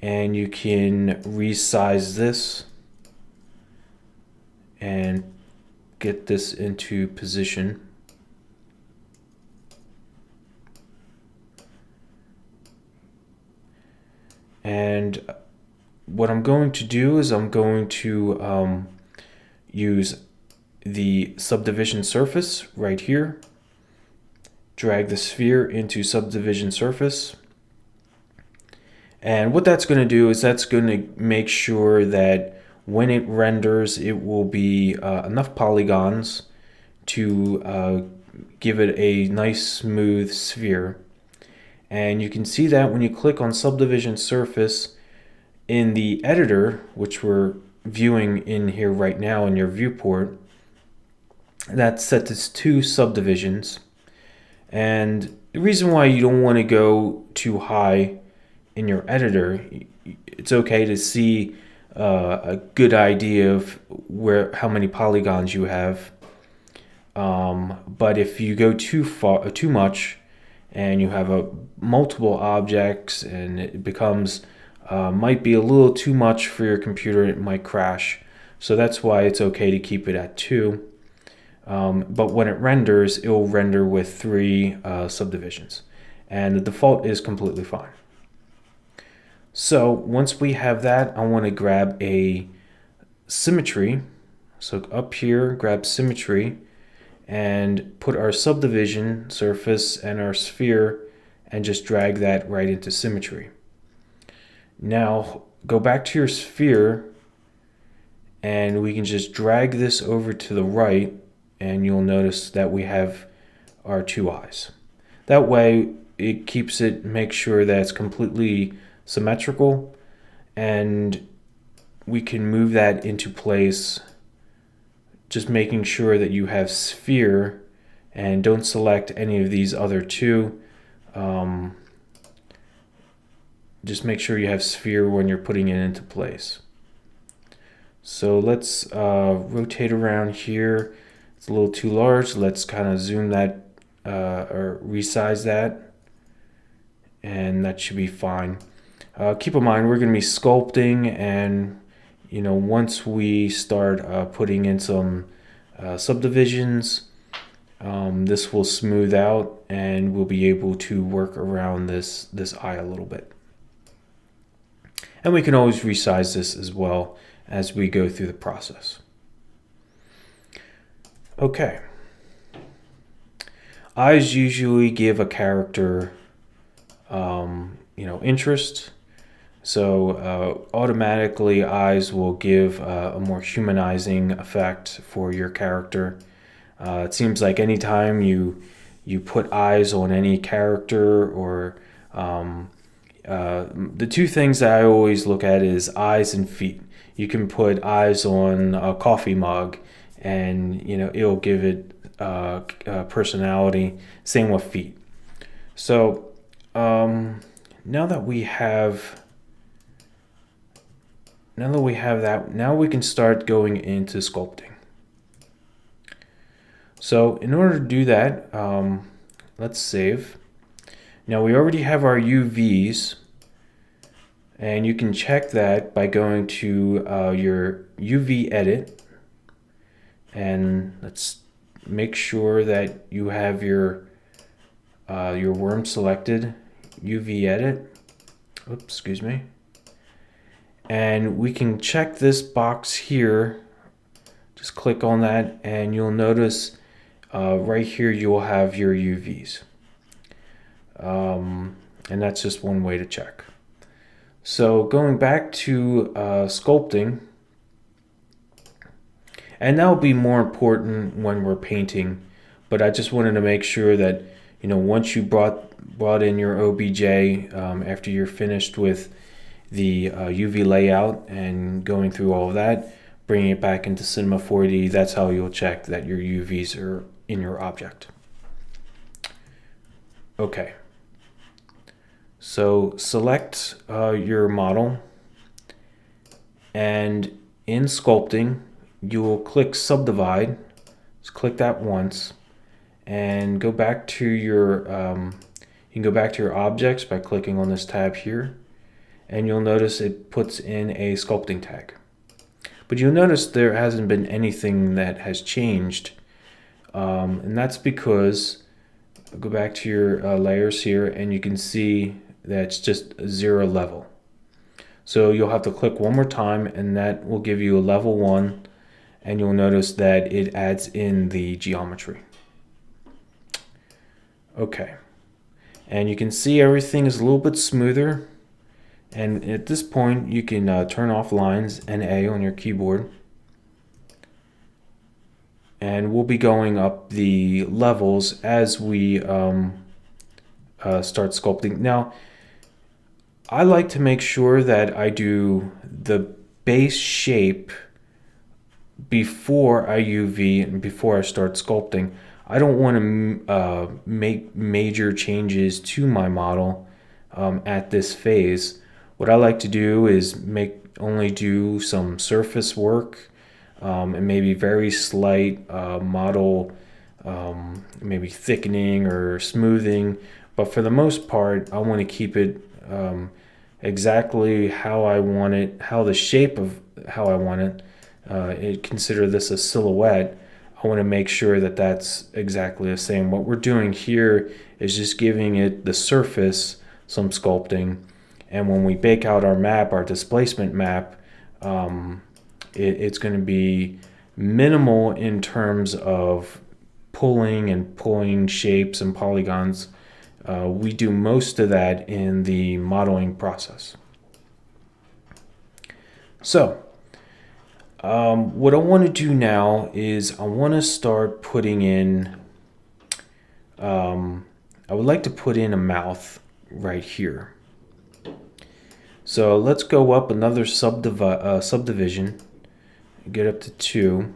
and you can resize this and get this into position. And what I'm going to do is I'm going to use the subdivision surface right here, drag the sphere into subdivision surface, And what that's going to do is that's going to make sure that when it renders, it will be enough polygons to give it a nice smooth sphere. And you can see that when you click on subdivision surface in the editor, which we're viewing in here right now in your viewport, that's set to 2 subdivisions. And the reason why you don't want to go too high in your editor, it's okay to see a good idea of how many polygons you have. But if you go too much, and you have multiple objects, and it becomes might be a little too much for your computer, it might crash. So that's why it's okay to keep it at 2. But when it renders, it will render with 3 subdivisions, and the default is completely fine. So once we have that, I want to grab a symmetry. So up here, grab symmetry, and put our subdivision surface and our sphere, and just drag that right into symmetry. Now go back to your sphere, and we can just drag this over to the right, and you'll notice that we have our 2 eyes. That way it keeps it, make sure that it's completely symmetrical, and we can move that into place, just making sure that you have sphere, and don't select any of these other 2. Just make sure you have sphere when you're putting it into place. So let's rotate around here. It's a little too large. Let's kind of zoom that or resize that, and that should be fine. Keep in mind, we're going to be sculpting, and once we start putting in some subdivisions, this will smooth out, and we'll be able to work around this eye a little bit. And we can always resize this as well as we go through the process. Okay. Eyes usually give a character, interest. So automatically eyes will give a more humanizing effect for your character. It seems like anytime you put eyes on any character, or the 2 things that I always look at is eyes and feet. You can put eyes on a coffee mug, and it'll give it personality. Same with feet. So now that we have that, now we can start going into sculpting. So in order to do that, let's save. Now we already have our UVs, and you can check that by going to your UV edit, and let's make sure that you have your worm selected. UV edit. Oops, excuse me. And we can check this box here. Just click on that, and you'll notice right here you will have your UVs. And that's just one way to check. So going back to sculpting, and that will be more important when we're painting, but I just wanted to make sure that once you brought in your OBJ, after you're finished with the UV layout and going through all of that, bringing it back into Cinema 4D, that's how you'll check that your UVs are in your object. Okay. So select your model, and in sculpting, you will click subdivide. Just click that once, and go back to your you can go back to your objects by clicking on this tab here, and you'll notice it puts in a sculpting tag. But you'll notice there hasn't been anything that has changed, and that's because go back to your layers here, and you can see that it's just 0 level. So you'll have to click one more time, and that will give you a level 1, and you'll notice that it adds in the geometry. Okay, and you can see everything is a little bit smoother, And at this point, you can turn off lines and A on your keyboard. And we'll be going up the levels as we start sculpting. Now, I like to make sure that I do the base shape before I UV and before I start sculpting. I don't want to make major changes to my model at this phase. What I like to do is only do some surface work and maybe very slight model, maybe thickening or smoothing. But for the most part, I want to keep it exactly how I want it, how the shape of how I want it. Consider this a silhouette. I want to make sure that that's exactly the same. What we're doing here is just giving it the surface some sculpting. And when we bake out our map, our displacement map, it's going to be minimal in terms of pulling shapes and polygons. We do most of that in the modeling process. So, what I want to do now is I want to start putting in, I would like to put in a mouth right here. So let's go up another subdivision, get up to 2.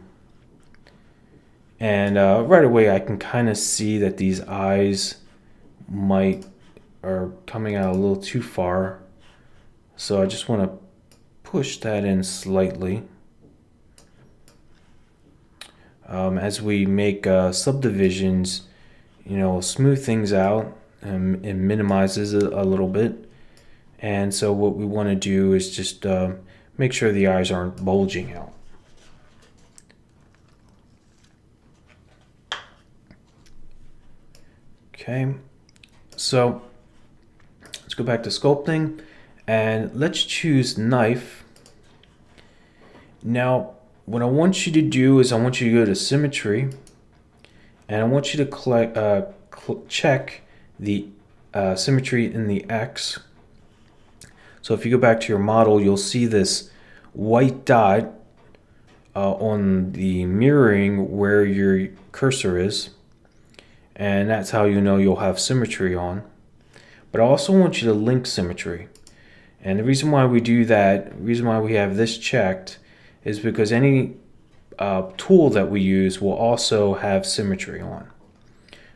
And right away I can kind of see that these eyes are coming out a little too far. So I just want to push that in slightly. As we make subdivisions, smooth things out and it minimizes it a little bit. And so what we want to do is just make sure the eyes aren't bulging out. Okay, so let's go back to sculpting and let's choose knife. Now, what I want you to do is I want you to go to symmetry and I want you to check the symmetry in the X. So if you go back to your model, you'll see this white dot on the mirroring where your cursor is. And that's how you know you'll have symmetry on. But I also want you to link symmetry. And the reason why we do that, the reason why we have this checked, is because any tool that we use will also have symmetry on.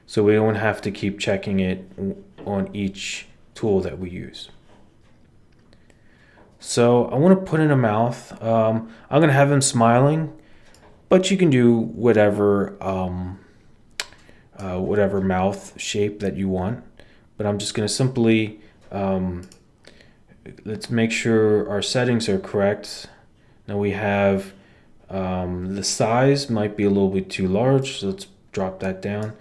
So we don't have to keep checking it on each tool that we use. So I want to put in a mouth. I'm going to have him smiling, but you can do whatever mouth shape that you want. But I'm just going to simply, let's make sure our settings are correct. Now we have the size might be a little bit too large, so let's drop that down.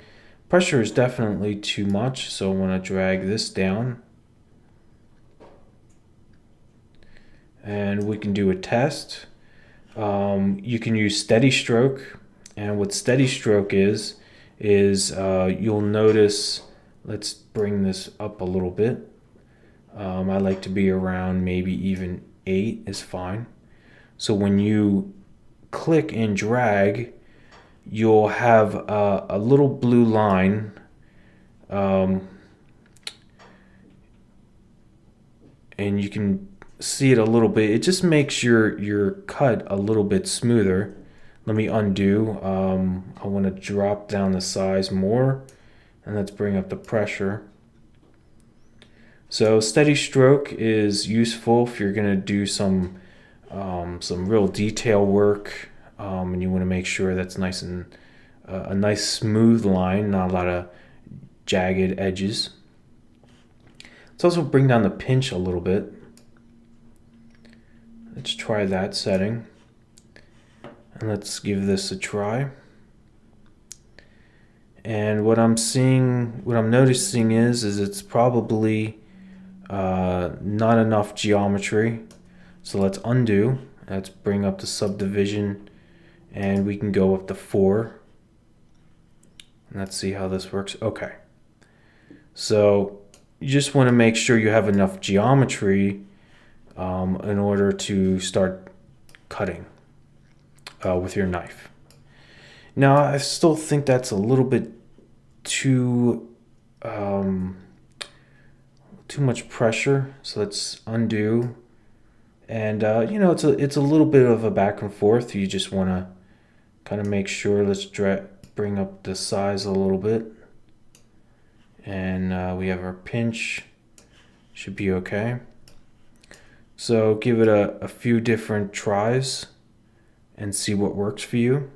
Pressure is definitely too much, so I want to drag this down. And we can do a test. You can use steady stroke, and what steady stroke is you'll notice, let's bring this up a little bit. I like to be around maybe even 8 is fine. So when you click and drag, you'll have a little blue line and you can see it a little bit. It just makes your cut a little bit smoother. Let me undo. I want to drop down the size more, and let's bring up the pressure. So steady stroke is useful if you're going to do some real detail work, and you want to make sure that's nice and a nice smooth line, not a lot of jagged edges. Let's also bring down the pinch a little bit. Let's try that setting. And let's give this a try. And what I'm noticing is it's probably not enough geometry. So let's undo. Let's bring up the subdivision and we can go up to 4. And let's see how this works. Okay. So you just want to make sure you have enough geometry in order to start cutting with your knife. Now, I still think that's a little bit too too much pressure, so let's undo. And it's a little bit of a back and forth. You just want to kind of make sure. Let's bring up the size a little bit, and we have our pinch. Should be okay. So give it a few different tries and see what works for you.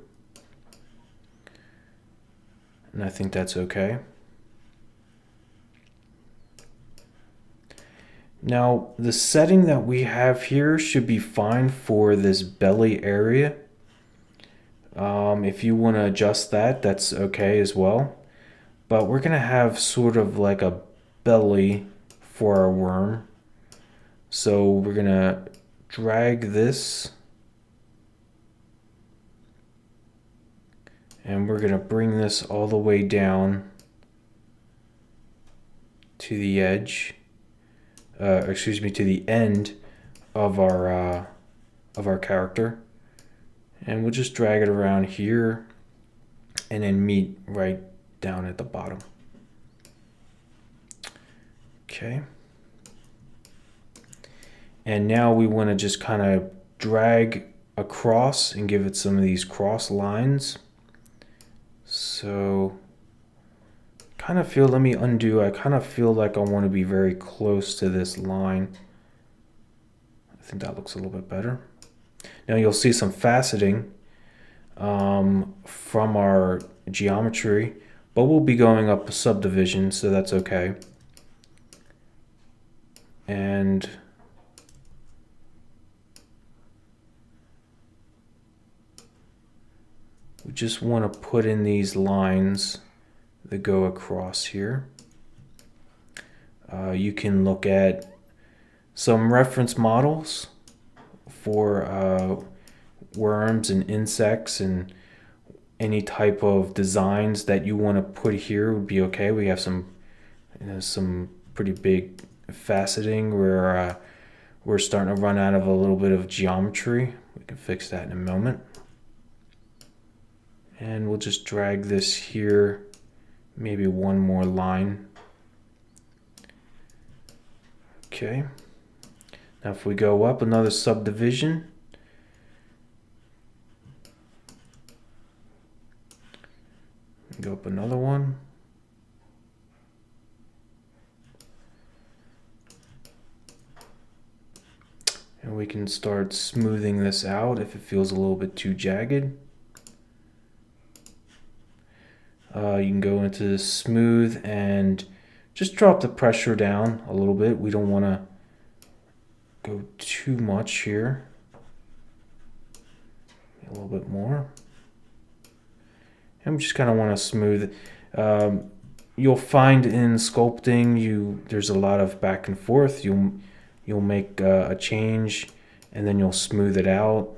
And I think that's okay. Now, the setting that we have here should be fine for this belly area. If you want to adjust that, that's okay as well. But we're going to have sort of like a belly for our worm. So we're going to drag this. And we're going to bring this all the way down to the edge. To the end of our character, and we'll just drag it around here, and then meet right down at the bottom. Okay. And now we want to just kind of drag across and give it some of these cross lines. So let me undo. I kind of feel like I want to be very close to this line. I think that looks a little bit better. Now you'll see some faceting from our geometry, but we'll be going up a subdivision, so that's okay. And we just want to put in these lines that go across here. You can look at some reference models for worms and insects, and any type of designs that you want to put here would be okay. We have some pretty big faceting where we're starting to run out of a little bit of geometry. We can fix that in a moment. And we'll just drag this here, maybe one more line. Okay. Now if we go up another subdivision, go up another one. And we can start smoothing this out if it feels a little bit too jagged. You can go into smooth and just drop the pressure down a little bit. We don't want to go too much here. A little bit more. And we just kind of want to smooth it. You'll find in sculpting, there's a lot of back and forth. You'll make a change and then you'll smooth it out.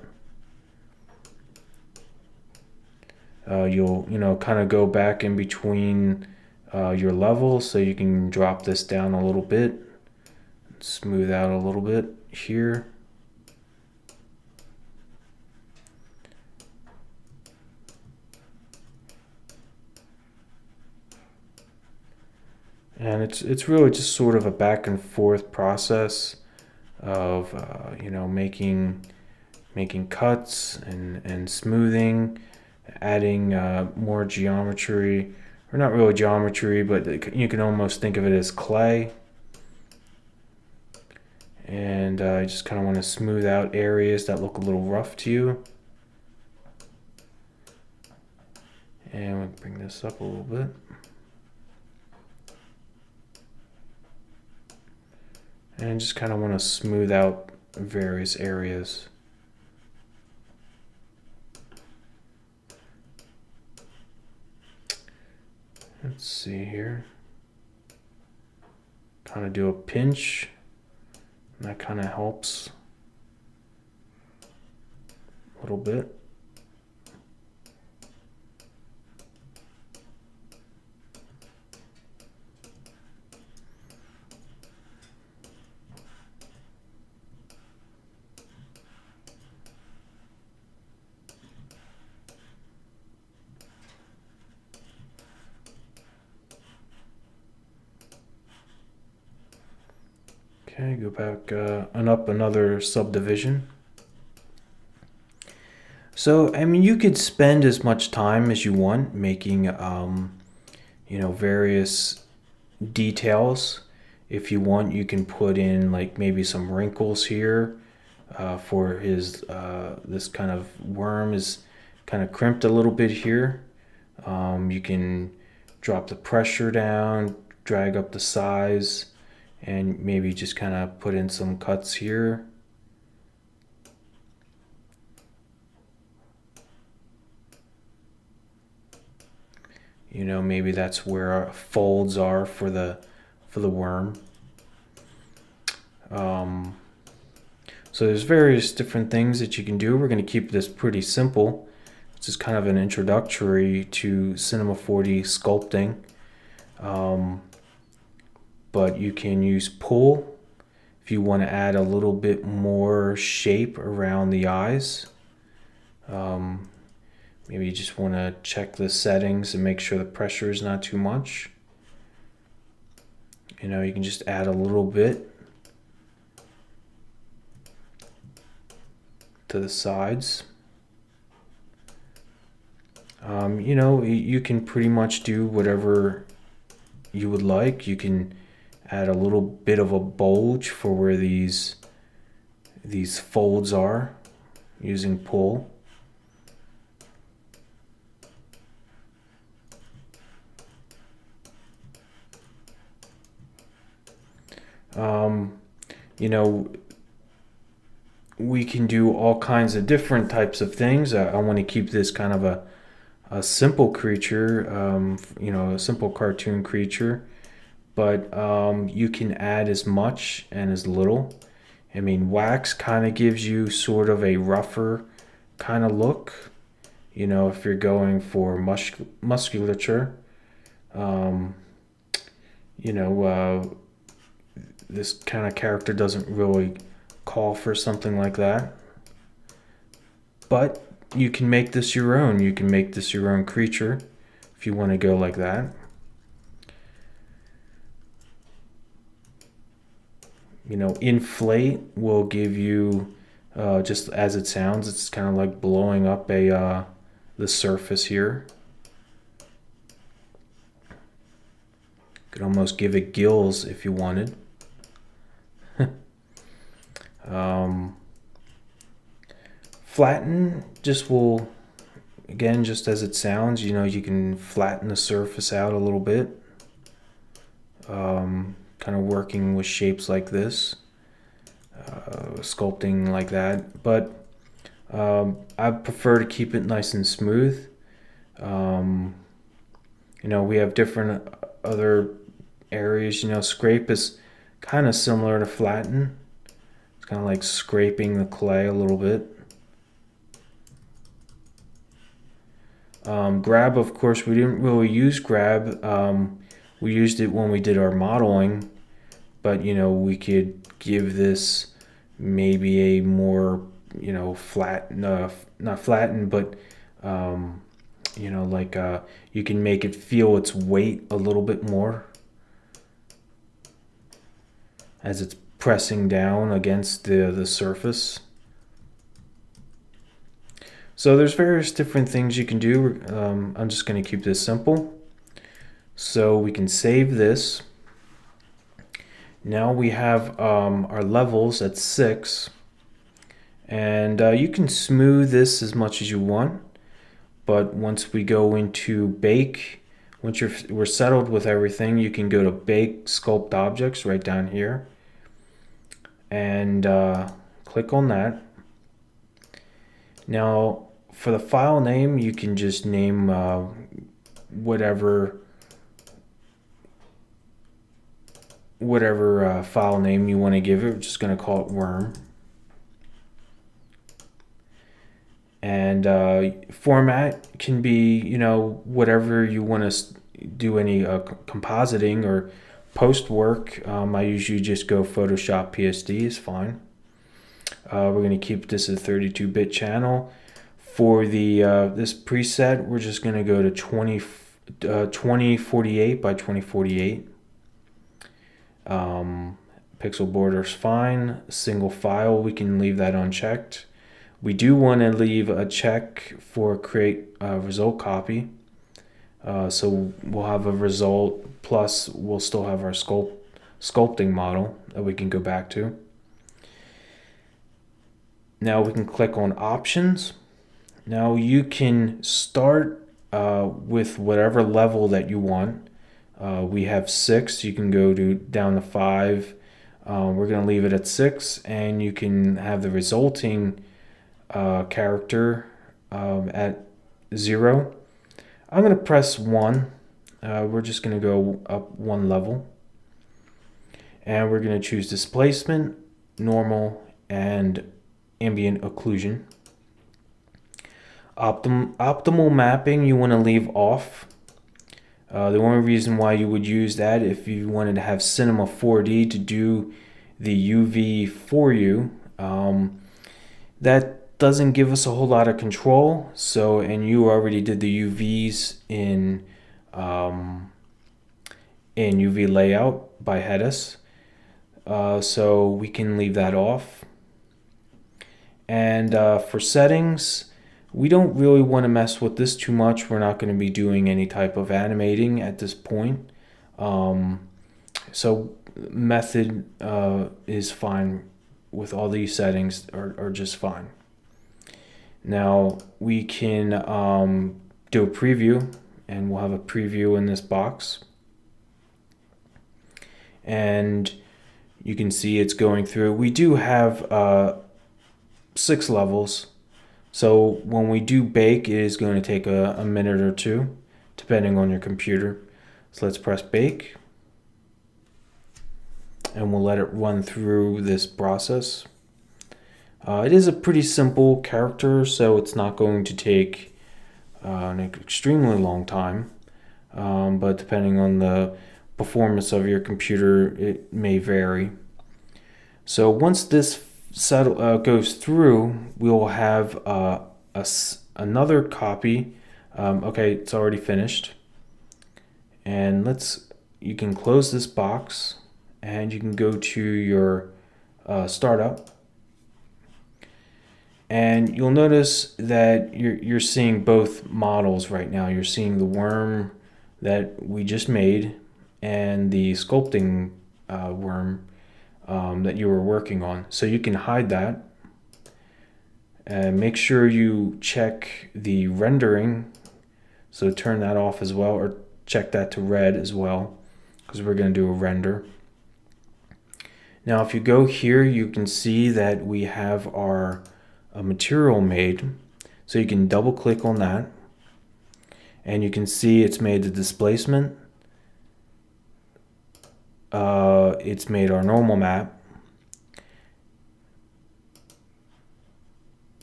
You'll kind of go back in between your levels, so you can drop this down a little bit, smooth out a little bit here. And it's really just sort of a back and forth process of making cuts and smoothing, adding more geometry, or not really geometry, but you can almost think of it as clay. And I just kind of want to smooth out areas that look a little rough to you. And we'll bring this up a little bit. And just kind of want to smooth out various areas. Let's see here. Kind of do a pinch. And that kind of helps a little bit. Okay, go back and up another subdivision. So, I mean, you could spend as much time as you want making, various details. If you want, you can put in like maybe some wrinkles here for his, this kind of worm is kind of crimped a little bit here. You can drop the pressure down, drag up the size, and maybe just kind of put in some cuts here. Maybe that's where our folds are for the worm. So there's various different things that you can do. We're going to keep this pretty simple. This is kind of an introductory to Cinema 4D sculpting. But you can use pull if you want to add a little bit more shape around the eyes. Maybe you just want to check the settings and make sure the pressure is not too much. You can just add a little bit to the sides. You can pretty much do whatever you would like. You can add a little bit of a bulge for where these folds are using pull. We can do all kinds of different types of things. I want to keep this kind of a simple creature, a simple cartoon creature, but you can add as much and as little. I mean, wax kind of gives you sort of a rougher kind of look, if you're going for musculature. This kind of character doesn't really call for something like that. But you can make this your own. You can make this your own creature if you want to go like that. Inflate will give you, just as it sounds, it's kind of like blowing up the surface here. Could almost give it gills if you wanted. Flatten just will, again, just as it sounds, you can flatten the surface out a little bit. Kind of working with shapes like this, sculpting like that, but I prefer to keep it nice and smooth. We have different other areas. Scrape is kind of similar to flatten. It's kind of like scraping the clay a little bit. Grab, of course, we didn't really use grab. We used it when we did our modeling, but we could give this maybe a more flat, not flattened, but like you can make it feel its weight a little bit more as it's pressing down against the surface. So there's various different things you can do. I'm just going to keep this simple. So we can save this. Now we have our levels at 6. And you can smooth this as much as you want. But once we go into bake, once we're settled with everything, you can go to bake sculpt objects right down here. And click on that. Now, for the file name, you can just name whatever file name you want to give it. We're just going to call it worm. And format can be, whatever you want to do, any compositing or post work. I usually just go Photoshop PSD is fine. We're going to keep this a 32-bit channel. For the this preset, we're just going to go to 2048 by 2048. Pixel border's fine. Single file, we can leave that unchecked. We do want to leave a check for create a result copy. So we'll have a result, plus we'll still have our sculpting model that we can go back to. Now we can click on options. Now you can start with whatever level that you want. We have 6, you can go down to 5. We're going to leave it at 6, and you can have the resulting character at 0. I'm going to press 1. We're just going to go up 1 level. And we're going to choose displacement, normal, and ambient occlusion. Optimal mapping you want to leave off. The only reason why you would use that if you wanted to have Cinema 4D to do the UV for you. That doesn't give us a whole lot of control. So, and you already did the UVs in UVLayout by Hedis. So we can leave that off. And for settings, we don't really want to mess with this too much. We're not going to be doing any type of animating at this point. So method is fine with all these settings, are just fine. Now we can do a preview, and we'll have a preview in this box. And you can see it's going through. We do have 6 levels. So when we do bake, it is going to take a minute or 2, depending on your computer. So let's press bake. And we'll let it run through this process. It is a pretty simple character, so it's not going to take an extremely long time. But depending on the performance of your computer, it may vary. So once this goes through, we'll have another copy. Okay, it's already finished. And you can close this box, and you can go to your startup. And you'll notice that you're seeing both models right now. You're seeing the worm that we just made and the sculpting worm that you were working on. So you can hide that. And make sure you check the rendering. So turn that off as well, or check that to red as well, because we're going to do a render. Now if you go here, you can see that we have our material made. So you can double click on that, and you can see it's made the displacement. It's made our normal map,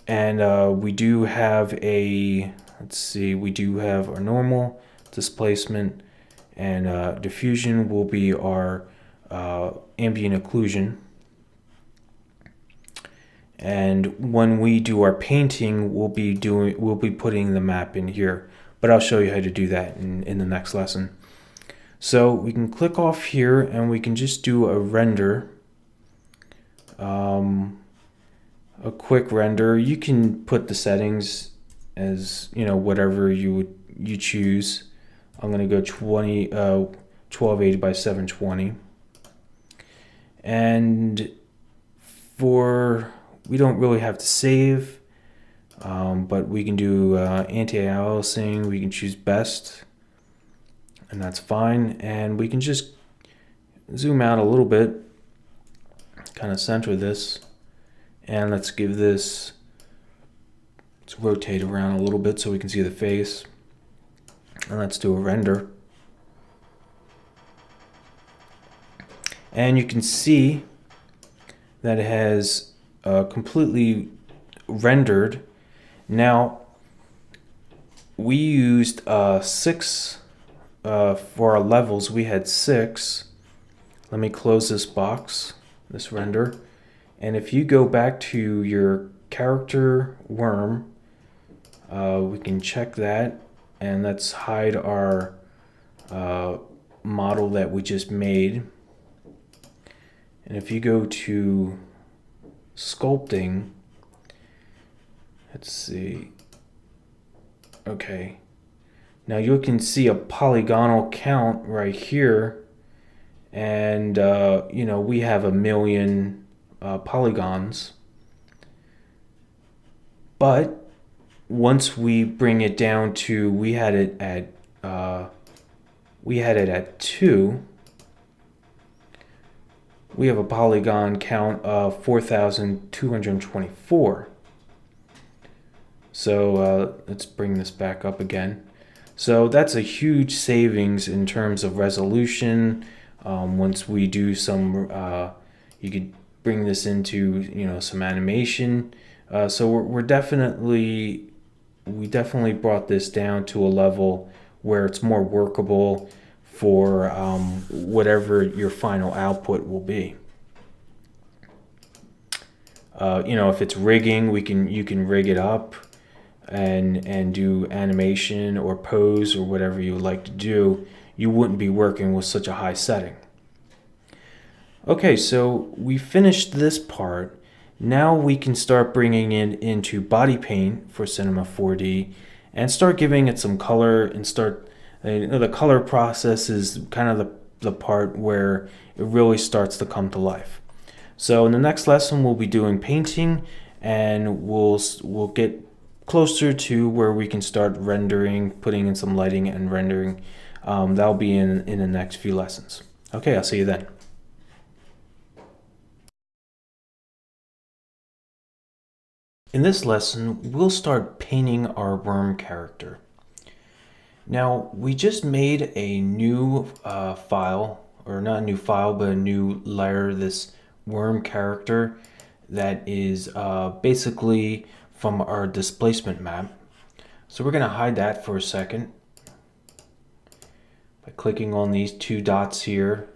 and we do have we do have our normal, displacement, and diffusion will be our ambient occlusion. And when we do our painting, we'll be putting the map in here, but I'll show you how to do that in the next lesson. So we can click off here, and we can just do a render, a quick render. You can put the settings as whatever you choose. I'm going to go 1280 by 720, and we don't really have to save, but we can do anti-aliasing. We can choose best, and that's fine. And we can just zoom out a little bit, kind of center this, and let's rotate around a little bit so we can see the face. And let's do a render. And you can see that it has completely rendered. Now we used 6 for our levels. We had 6. Let me close this box, this render, and if you go back to your character worm, we can check that, and let's hide our model that we just made. And if you go to sculpting, let's see. Okay. Now you can see a polygonal count right here. And, you know, we have 1,000,000 polygons. But once we bring it down to, we had it at 2. We have a polygon count of 4,224. So let's bring this back up again. So that's a huge savings in terms of resolution. Once we do some, you could bring this into, you know, some animation. So we definitely brought this down to a level where it's more workable for whatever your final output will be. You know, if it's rigging, you can rig it up and do animation or pose or whatever you would like to do. You wouldn't be working with such a high setting. Okay, so we finished this part. Now we can start bringing it into body paint for Cinema 4D and start giving it some color and start. The color process is kind of the part where it really starts to come to life. So in the next lesson, we'll be doing painting, and we'll get closer to where we can start rendering, putting in some lighting and rendering. That'll be in the next few lessons. Okay, I'll see you then. In this lesson, we'll start painting our worm character. Now, we just made a new file, or not a new file, but a new layer, this worm character that is basically from our displacement map. So we're going to hide that for a second by clicking on these 2 dots here.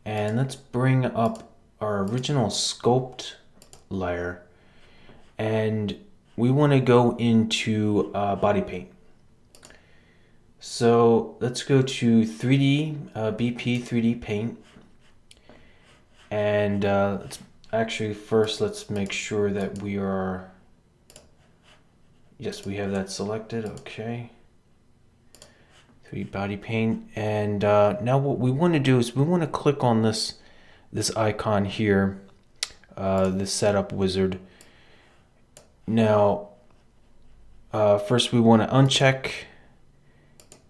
And let's bring up our original sculpt layer. And we want to go into body paint. So let's go to 3D, BP 3D paint. And let's make sure that we are, yes, we have that selected, okay. 3D body paint. And now what we want to do is we want to click on this icon here, the setup wizard. Now, first we want to uncheck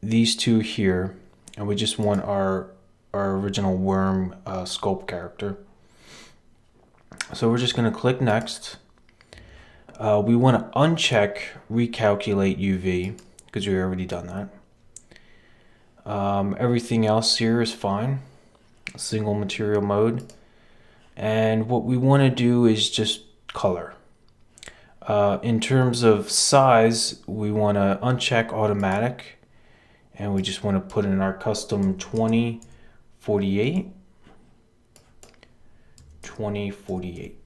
these 2 here, and we just want our original worm sculpt character. So we're just going to click next. We want to uncheck recalculate UV because we've already done that. Everything else here is fine. Single material mode. And what we want to do is just color. In terms of size, we want to uncheck automatic, and we just want to put in our custom 2048. 2048.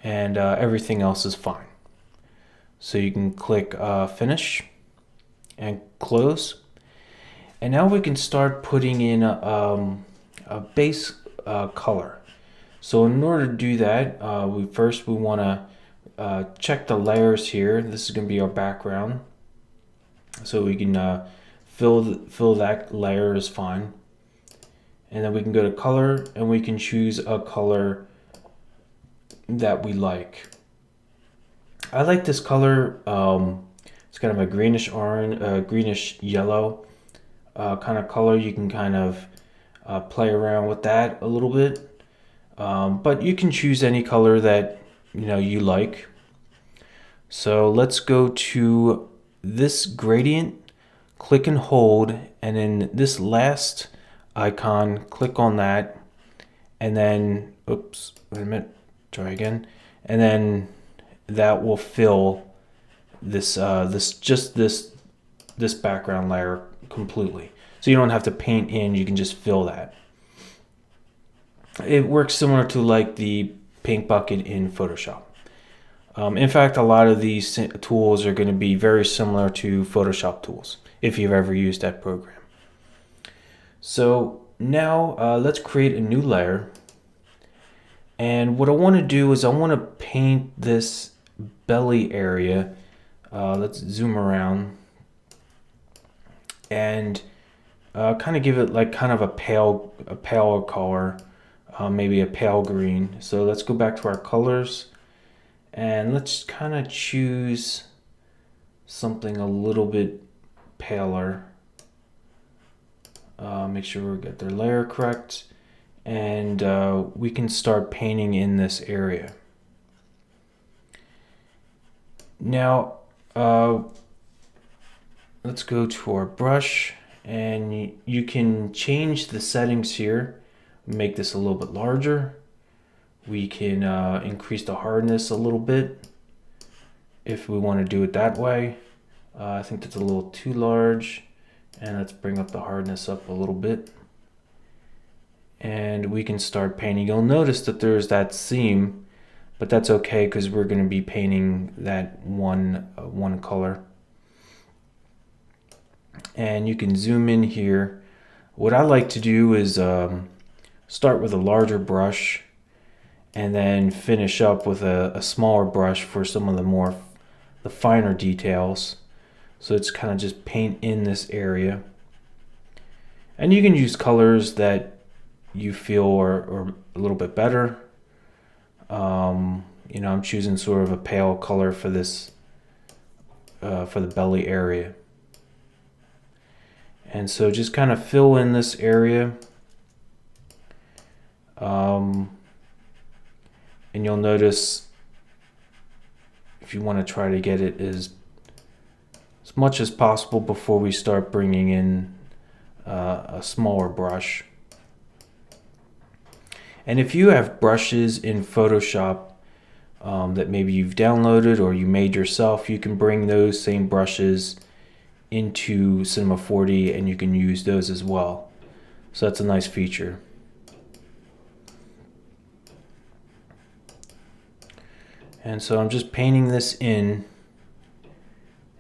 And everything else is fine. So you can click finish and close. And now we can start putting in a base color. So in order to do that, we want to check the layers here. This is going to be our background. So we can fill that layer is fine. And then we can go to color, and we can choose a color that we like. I like this color. It's kind of a greenish orange, greenish yellow kind of color. You can kind of play around with that a little bit. But you can choose any color that you like. So let's go to this gradient, click and hold, and then this last icon, click on that, and then oops, wait a minute, try again, and then that will fill this this background layer completely. So you don't have to paint in, you can just fill that. It works similar to like the paint bucket in Photoshop. In fact, a lot of these tools are going to be very similar to Photoshop tools if you've ever used that program. So now let's create a new layer. And what I want to do is I want to paint this belly area. Let's zoom around and kind of give it like kind of a pale color, maybe a pale green. So let's go back to our colors and let's kind of choose something a little bit paler. Make sure we get their layer correct, and we can start painting in this area. Now let's go to our brush, and you can change the settings here, make this a little bit larger. We can increase the hardness a little bit if we want to do it that way. I think that's a little too large, and let's bring up the hardness up a little bit. And we can start painting. You'll notice that there's that seam, but that's okay because we're going to be painting that one color. And you can zoom in here. What I like to do is start with a larger brush and then finish up with a smaller brush for some of the finer details. So it's kind of just paint in this area. And you can use colors that you feel are a little bit better. You know, I'm choosing sort of a pale color for this, for the belly area. And so just kind of fill in this area. And you'll notice if you want to try to get it as much as possible before we start bringing in a smaller brush. And if you have brushes in Photoshop that maybe you've downloaded or you made yourself, you can bring those same brushes into Cinema 4D and you can use those as well. So that's a nice feature. And so I'm just painting this in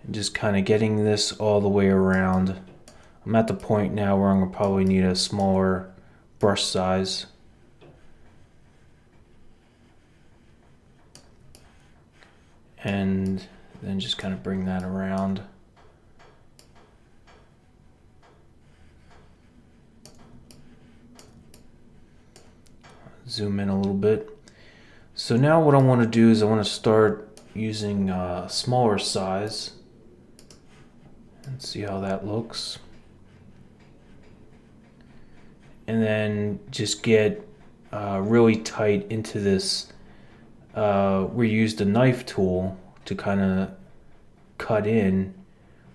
and just kind of getting this all the way around. I'm at the point now where I'm going to probably need a smaller brush size. And then just kind of bring that around. Zoom in a little bit. So now what I want to do is I want to start using a smaller size and see how that looks. And then just get really tight into this. We used a knife tool to kind of cut in.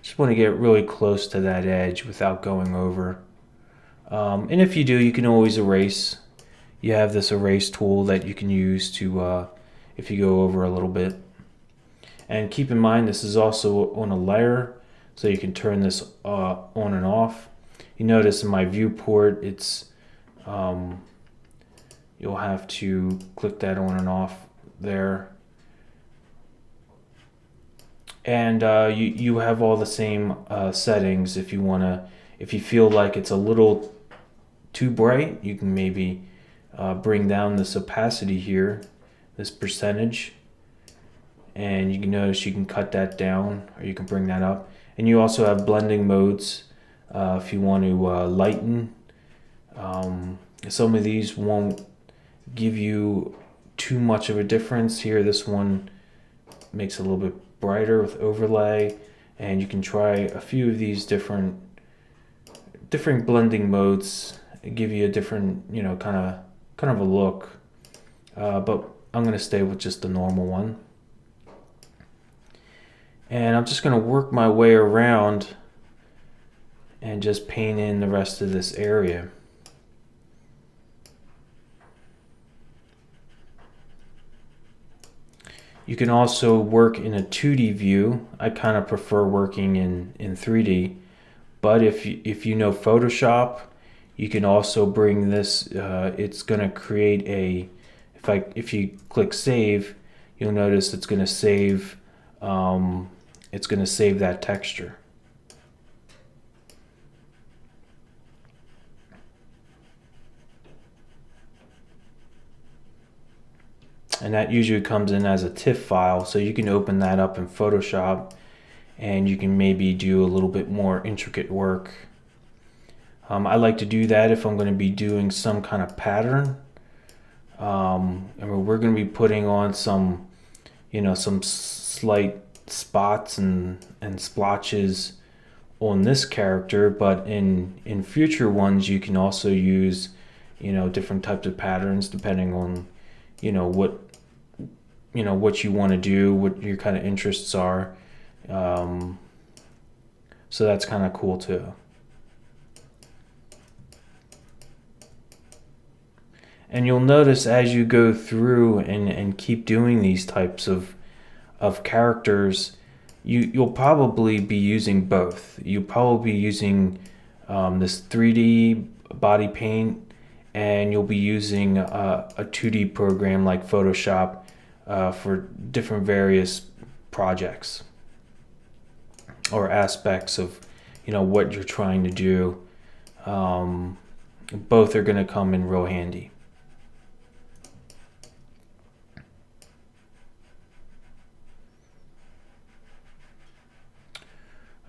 Just want to get really close to that edge without going over. And if you do, you can always erase. You have this erase tool that you can use to if you go over a little bit. And keep in mind this is also on a layer, so you can turn this on and off. You notice in my viewport it's you'll have to click that on and off there. And you have all the same settings. If you feel like it's a little too bright, you can maybe bring down this opacity here, this percentage, and you can notice you can cut that down or you can bring that up. And you also have blending modes if you want to lighten. Some of these won't give you too much of a difference. Here this one makes it a little bit brighter with overlay, and you can try a few of these different blending modes, give you a different, you know, kind of a look, but I'm going to stay with just the normal one. And I'm just going to work my way around and just paint in the rest of this area. You can also work in a 2D view. I kind of prefer working in 3D, but if you know Photoshop, you can also bring this. It's going to create a. If you click save, you'll notice it's going to save. It's going to save that texture. and that usually comes in as a TIFF file, so you can open that up in Photoshop and you can maybe do a little bit more intricate work. I like to do that if I'm going to be doing some kind of pattern. And we're going to be putting on some, some slight spots and splotches on this character, but in future ones you can also use, different types of patterns depending on, what you want to do, what your kind of interests are. So that's kind of cool too. And you'll notice as you go through and keep doing these types of characters, you'll probably be using both. You'll probably be using this 3D body paint, and you'll be using a 2D program like Photoshop for different various projects or aspects of what you're trying to do. Both are going to come in real handy.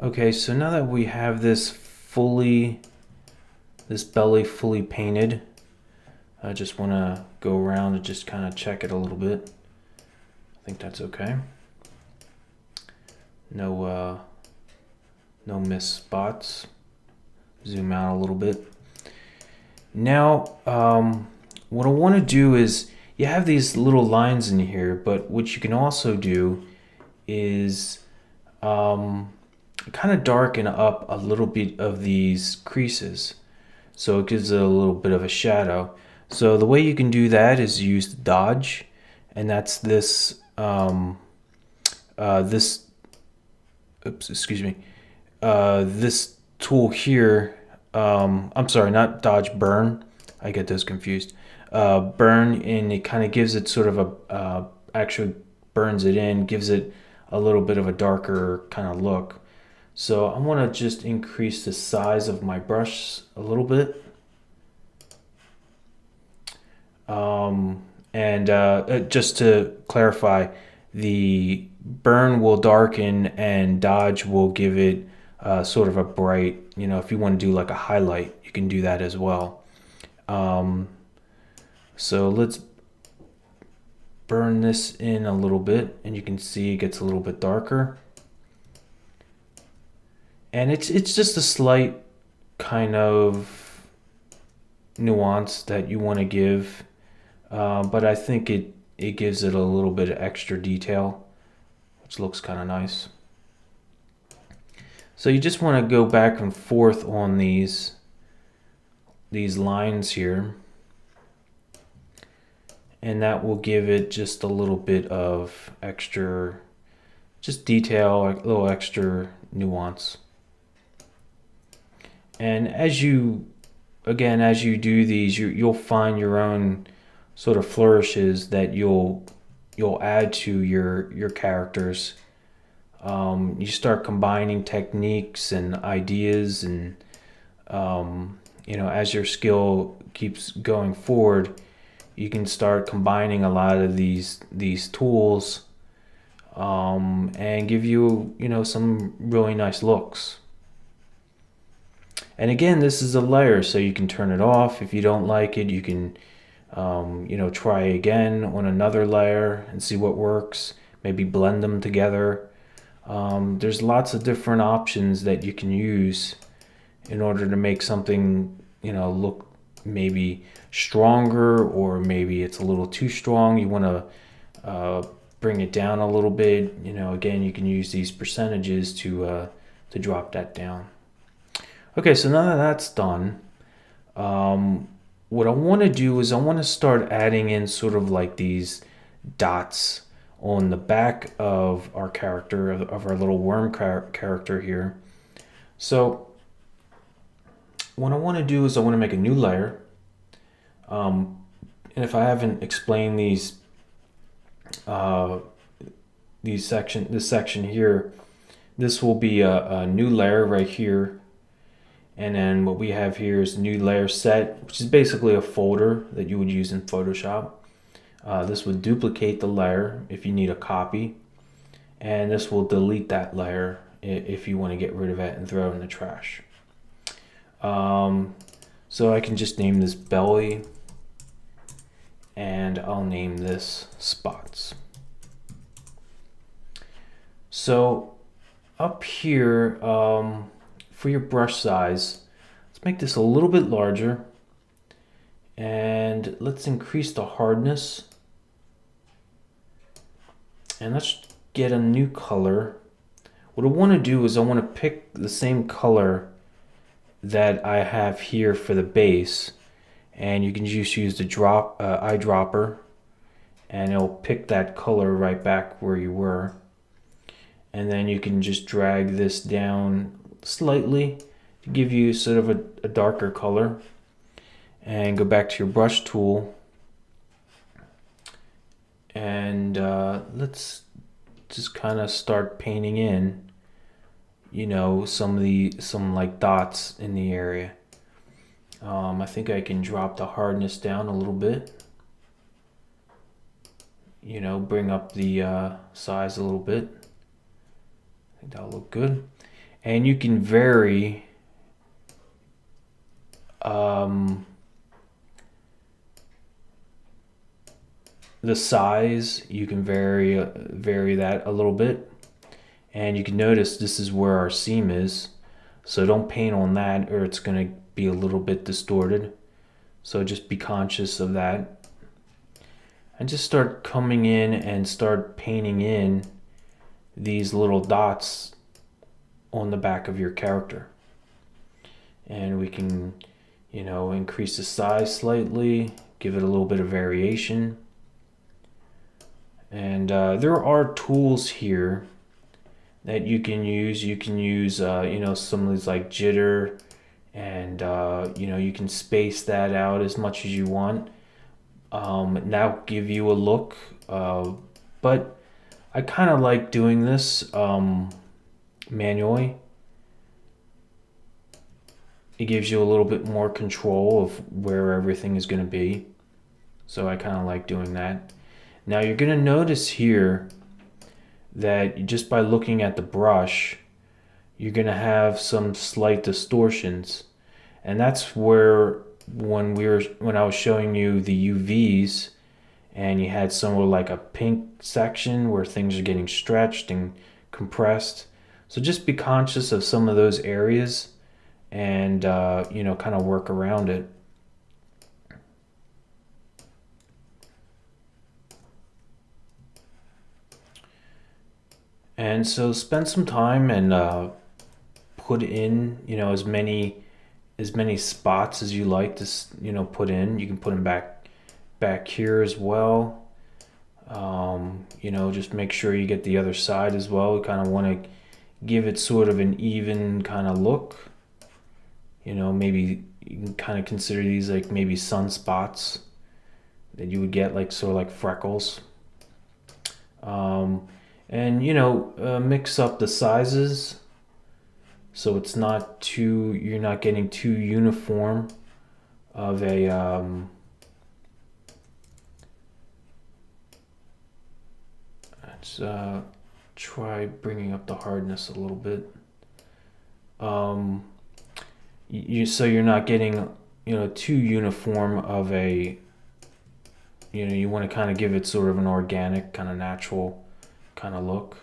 Okay, so now that we have this belly fully painted, I just want to go around and just kind of check it a little bit. I think that's okay. No missed spots. Zoom out a little bit. Now, what I want to do is, you have these little lines in here, but what you can also do is kind of darken up a little bit of these creases, so it gives it a little bit of a shadow. So the way you can do that is use dodge, and that's this this tool here. I'm sorry, not dodge, burn. I get those confused. Burn, and it kind of gives it sort of a actually burns it in, gives it a little bit of a darker kind of look. So I want to just increase the size of my brush a little bit. Just to clarify, the burn will darken and dodge will give it sort of a bright, if you want to do like a highlight, you can do that as well. So let's burn this in a little bit, and you can see it gets a little bit darker. And it's just a slight kind of nuance that you want to give, but I think it gives it a little bit of extra detail, which looks kind of nice. So you just want to go back and forth on these lines here, and that will give it just a little bit of extra, just detail, a little extra nuance. And as you do these, you'll find your own sort of flourishes that you'll add to your characters. You start combining techniques and ideas, and as your skill keeps going forward, you can start combining a lot of these tools, and give you some really nice looks. And again, this is a layer, so you can turn it off. If you don't like it, you can try again on another layer and see what works. Maybe blend them together. There's lots of different options that you can use in order to make something look maybe stronger, or maybe it's a little too strong. You want to bring it down a little bit. Again, you can use these percentages to drop that down. Okay, so now that that's done, what I want to do is I want to start adding in sort of like these dots on the back of our character, of our little worm character here. So what I want to do is I want to make a new layer. And if I haven't explained this section here, this will be a new layer right here. And then what we have here is new layer set, which is basically a folder that you would use in Photoshop. This would duplicate the layer if you need a copy, and this will delete that layer if you want to get rid of it and throw it in the trash. So I can just name this belly, and I'll name this spots. So up here, for your brush size, let's make this a little bit larger, and let's increase the hardness, and let's get a new color. What I want to do is I want to pick the same color that I have here for the base, and you can just use the eyedropper, and it'll pick that color right back where you were. And then you can just drag this down slightly to give you sort of a darker color, and go back to your brush tool, and let's just kind of start painting in, you know, some like dots in the area. I think I can drop the hardness down a little bit, you know, bring up the size a little bit. I think that'll look good. And you can vary the size. You can vary that a little bit, and you can notice this is where our seam is, so don't paint on that or it's going to be a little bit distorted. So just be conscious of that, and just start coming in and start painting in these little dots on the back of your character. And we can, you know, increase the size slightly, give it a little bit of variation. And there are tools here that you can use. You can use, you know, some of these like jitter, and you know, you can space that out as much as you want. Now give you a look, but I kind of like doing this manually. It gives you a little bit more control of where everything is going to be, so I kind of like doing that. Now you're going to notice here that just by looking at the brush, you're going to have some slight distortions, and that's where when I was showing you the UVs, and you had somewhere like a pink section where things are getting stretched and compressed. So just be conscious of some of those areas, and you know, kind of work around it. And so spend some time and put in, you know, as many spots as you like to, you know, put in. You can put them back here as well. You know, just make sure you get the other side as well. We kind of want to give it sort of an even kind of look. You know, maybe you can kind of consider these like maybe sunspots that you would get, like sort of like freckles. And you know, mix up the sizes so it's not too, you're not getting too uniform of a let's try bringing up the hardness a little bit. So you're not getting, you know, too uniform of a, you know, you want to kind of give it sort of an organic, kind of natural kind of look.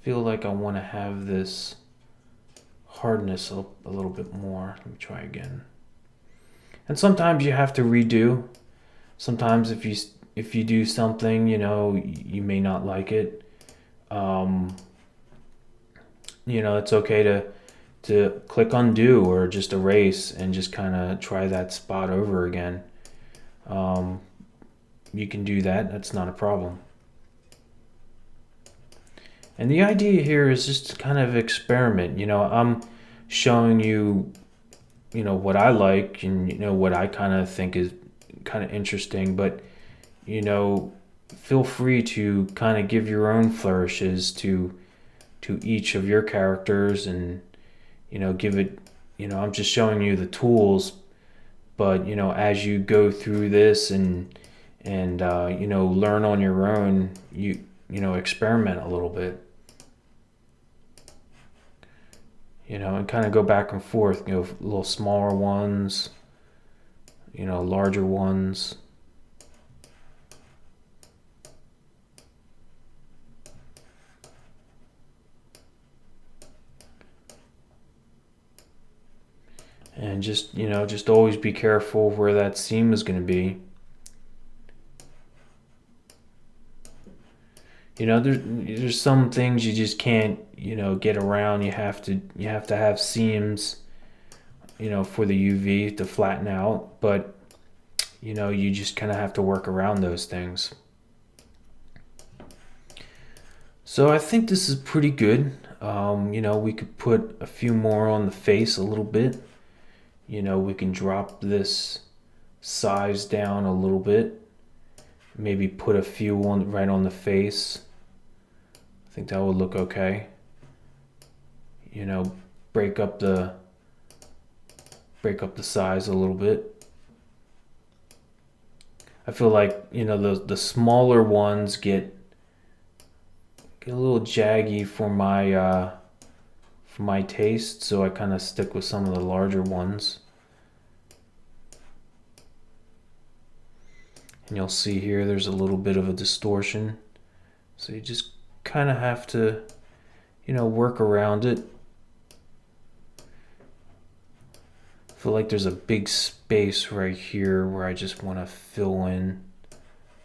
Feel like I want to have this hardness a little bit more. Let me try again. And sometimes you have to redo. Sometimes if you do something, you know, you may not like it. You know, it's okay to click undo or just erase and just kind of try that spot over again. You can do that. That's not a problem. And the idea here is just to kind of experiment. You know, I'm showing you, you know, what I like and, you know, what I kind of think is kind of interesting. But, you know, feel free to kind of give your own flourishes to each of your characters, and, you know, give it, you know, I'm just showing you the tools, But as you go through this and learn on your own, you experiment a little bit, and kind of go back and forth, little smaller ones, larger ones. And just always be careful where that seam is going to be. There's some things you just can't, get around. You have to have seams, for the UV to flatten out, but you just kind of have to work around those things. So I think this is pretty good. We could put a few more on the face a little bit. We can drop this size down a little bit. Maybe put a few right on the face. I think that would look okay. Break up the size a little bit. I feel like the smaller ones get a little jaggy for my taste, so I kind of stick with some of the larger ones. And you'll see here there's a little bit of a distortion, so you just kind of have to work around it. I feel like there's a big space right here where I just want to fill in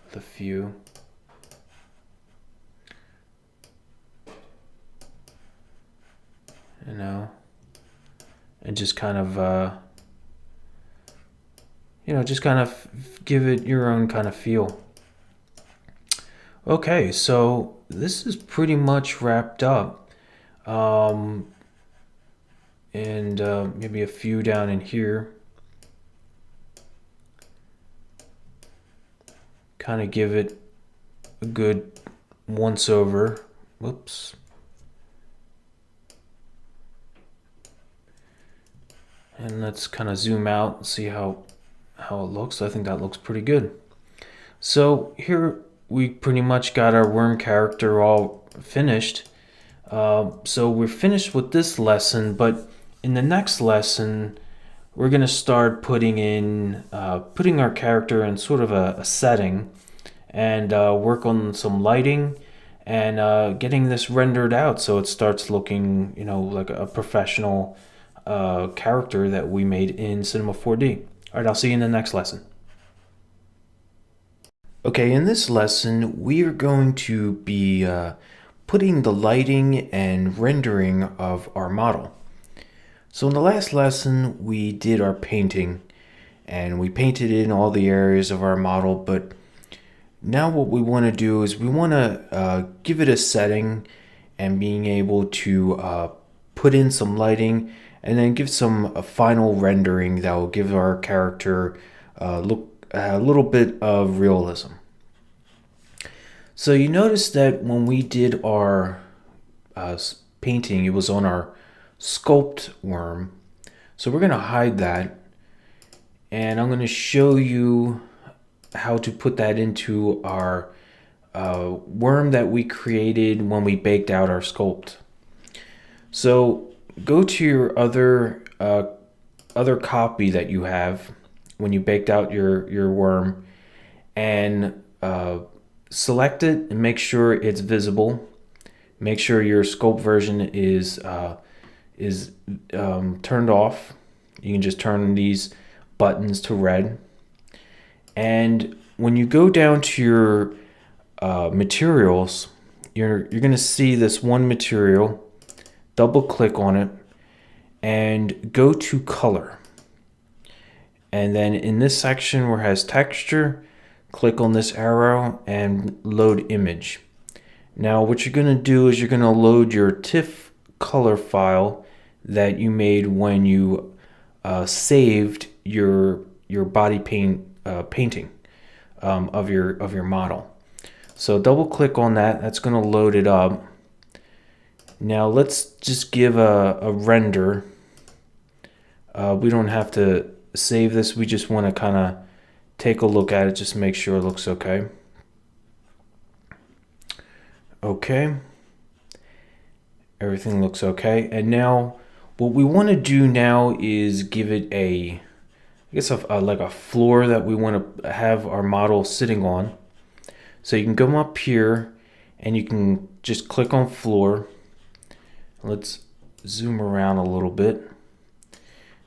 with a few. And just kind of give it your own kind of feel. Okay, so this is pretty much wrapped up. And maybe a few down in here. Kind of give it a good once over. Whoops. And let's kind of zoom out and see how it looks. I think that looks pretty good. So here we pretty much got our worm character all finished. So we're finished with this lesson, but in the next lesson, we're going to start putting our character in sort of a setting and work on some lighting and getting this rendered out so it starts looking, like a professional character that we made in Cinema 4D. All right, I'll see you in the next lesson. Okay, in this lesson, we are going to be putting the lighting and rendering of our model. So in the last lesson, we did our painting and we painted in all the areas of our model, but now what we want to do is we want to give it a setting and being able to put in some lighting and then give some final rendering that will give our character look a little bit of realism. So you notice that when we did our painting, it was on our sculpt worm. So we're going to hide that, and I'm going to show you how to put that into our worm that we created when we baked out our sculpt. So go to your other copy that you have when you baked out your worm and select it and make sure it's visible. Make sure your sculpt version is turned off. You can just turn these buttons to red. And when you go down to your materials, you're going to see this one material. Double click on it and go to color. And then in this section where it has texture, click on this arrow and load image. Now what you're going to do is you're going to load your TIFF color file that you made when you saved your body painting of your model. So double click on that. That's going to load it up. Now let's just give a render. We don't have to save this, we just want to kind of take a look at it, just make sure it looks okay. Okay. Everything looks okay. And now what we want to do now is give it a, I guess, like a floor that we want to have our model sitting on. So you can come up here and you can just click on floor. Let's zoom around a little bit.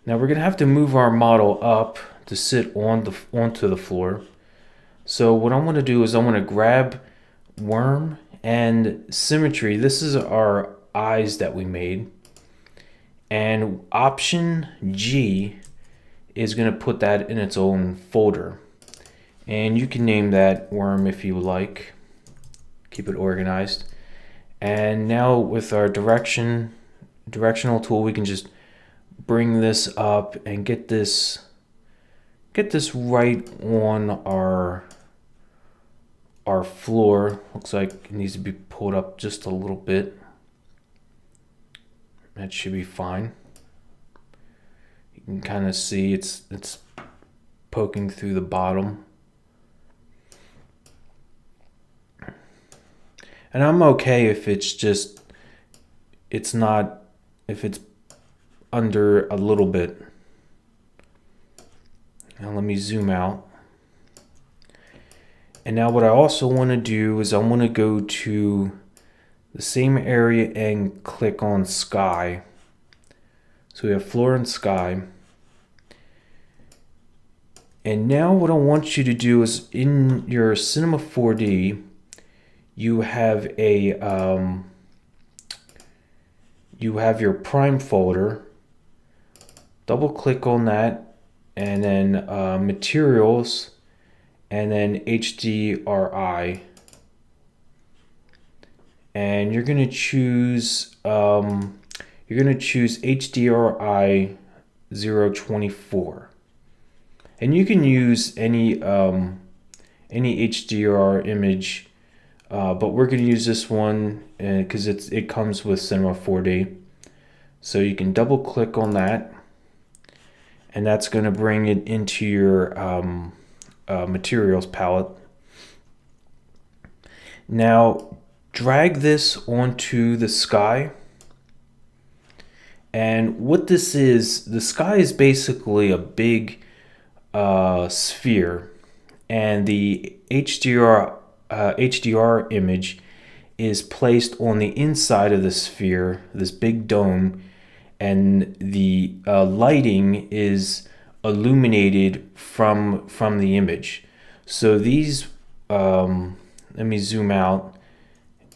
Now we're going to have to move our model up to sit onto the floor. So what I want to do is I want to grab worm and symmetry. This is our eyes that we made. And Option G is going to put that in its own folder. And you can name that worm if you like. Keep it organized. And now with our directional tool, we can just bring this up and get this right on our floor. Looks like it needs to be pulled up just a little bit. That should be fine. You can kind of see it's poking through the bottom. And I'm okay if if it's under a little bit. Now let me zoom out. And now what I also want to do is I want to go to the same area and click on sky. So we have floor and sky. And now what I want you to do is in your Cinema 4D, you have your prime folder. Double click on that, and then materials, and then HDRI. And you're gonna choose HDRI 024. And you can use any HDR image. But we're going to use this one because it comes with Cinema 4D. So you can double click on that, and that's going to bring it into your materials palette. Now drag this onto the sky. And what this is, the sky is basically a big sphere, and the HDR image is placed on the inside of the sphere, this big dome, and the lighting is illuminated from the image. So these, let me zoom out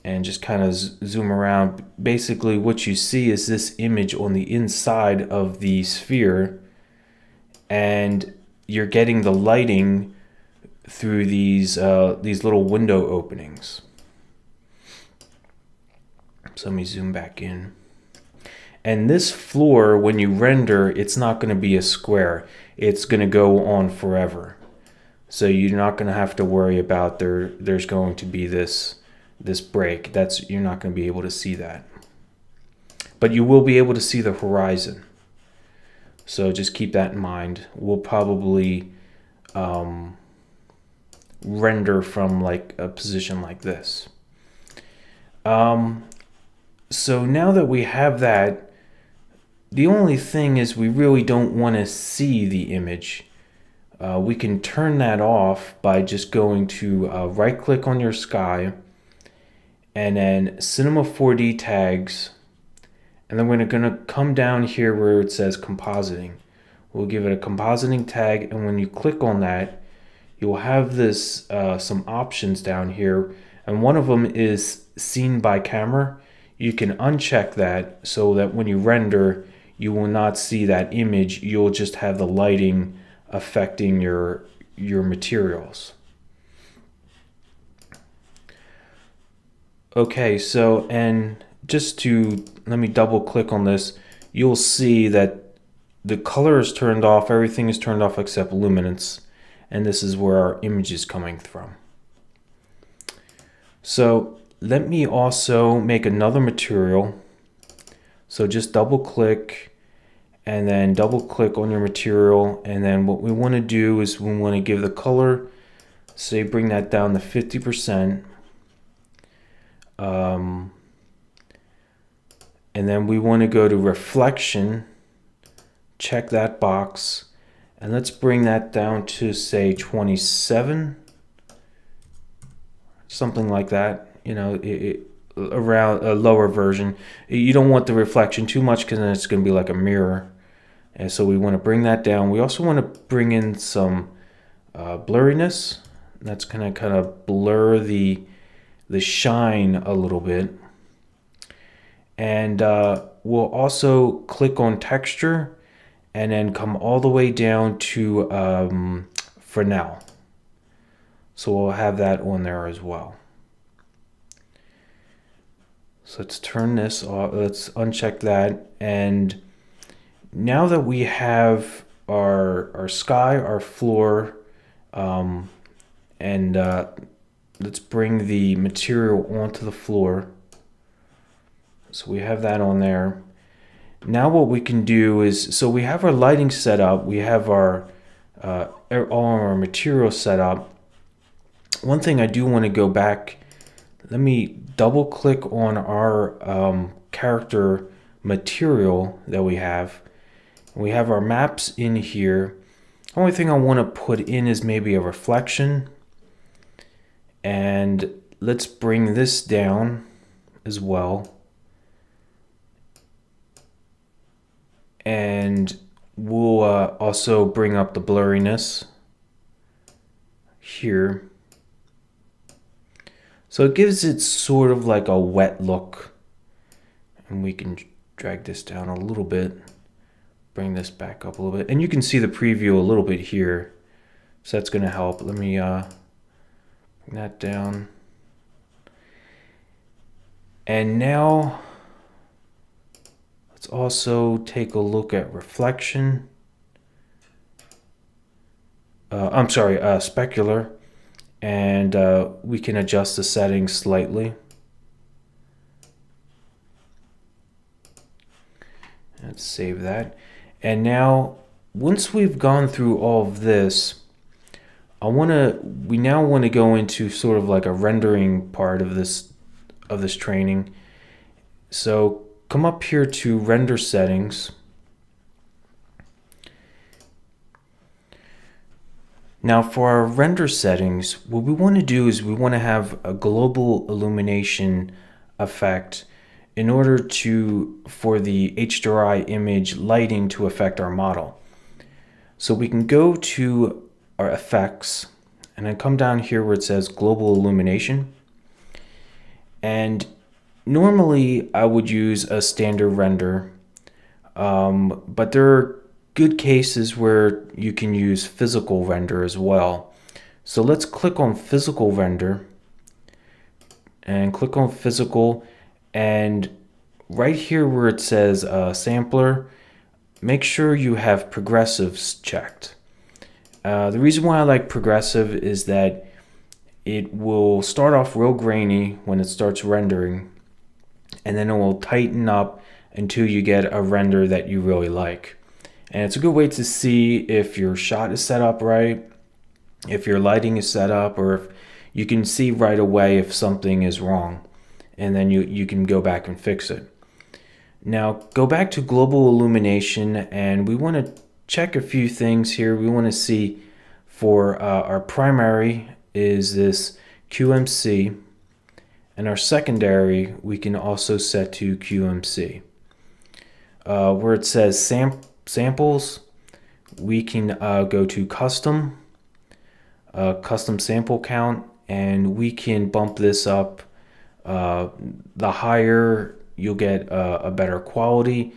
and just kind of zoom around. Basically what you see is this image on the inside of the sphere, and you're getting the lighting through these little window openings. So let me zoom back in. And this floor, when you render, it's not going to be a square. It's going to go on forever. So you're not going to have to worry about there's going to be this break. You're not going to be able to see that. But you will be able to see the horizon. So just keep that in mind. We'll probably render from like a position like this. So now that we have that, the only thing is we really don't want to see the image. We can turn that off by just going to right click on your sky, and then Cinema 4D tags, and then we're going to come down here where it says compositing. We'll give it a compositing tag, and when you click on that, you'll have this some options down here, and one of them is seen by camera. You can uncheck that so that when you render, you will not see that image. You'll just have the lighting affecting your materials. Okay, so, and just to, let me double click on this, you'll see that the color is turned off, everything is turned off except luminance, and this is where our image is coming from. So let me also make another material. So just double click and then double click on your material. And then what we want to do is we want to give the color, say bring that down to 50%. And then we want to go to reflection, check that box, and let's bring that down to say 27, something like that. You know, around a lower version. You don't want the reflection too much because then it's going to be like a mirror. And so we want to bring that down. We also want to bring in some blurriness. That's going to kind of blur the shine a little bit. And we'll also click on texture and then come all the way down to Fresnel. So we'll have that on there as well. So let's turn this off. Let's uncheck that. And now that we have our sky, our floor, and let's bring the material onto the floor. So we have that on there. Now what we can do is, so we have our lighting set up, we have our all our material set up. One thing I do want to go back, let me double click on our character material that we have. We have our maps in here. Only thing I want to put in is maybe a reflection. And let's bring this down as well. And we'll also bring up the blurriness here. So it gives it sort of like a wet look. And we can drag this down a little bit. Bring this back up a little bit. And you can see the preview a little bit here. So that's going to help. Let me bring that down. And now let's also take a look at reflection. I'm sorry, specular. And we can adjust the settings slightly. Let's save that. And now, once we've gone through all of this, we now want to go into sort of like a rendering part of this training. So come up here to render settings. Now for our render settings, what we want to do is we want to have a global illumination effect in order for the HDRI image lighting to affect our model. So we can go to our effects and then come down here where it says global illumination. And normally I would use a standard render, but there are good cases where you can use physical render as well. So let's click on physical render and click on physical, and right here where it says sampler, make sure you have progressives checked. The reason why I like progressive is that it will start off real grainy when it starts rendering, and then it will tighten up until you get a render that you really like. And it's a good way to see if your shot is set up right, if your lighting is set up, or if you can see right away if something is wrong. And then you can go back and fix it. Now go back to global illumination, and we want to check a few things here. We want to see for our primary is this QMC, and our secondary we can also set to QMC. Where it says samples, we can go to custom sample count, and we can bump this up. The higher you'll get a better quality,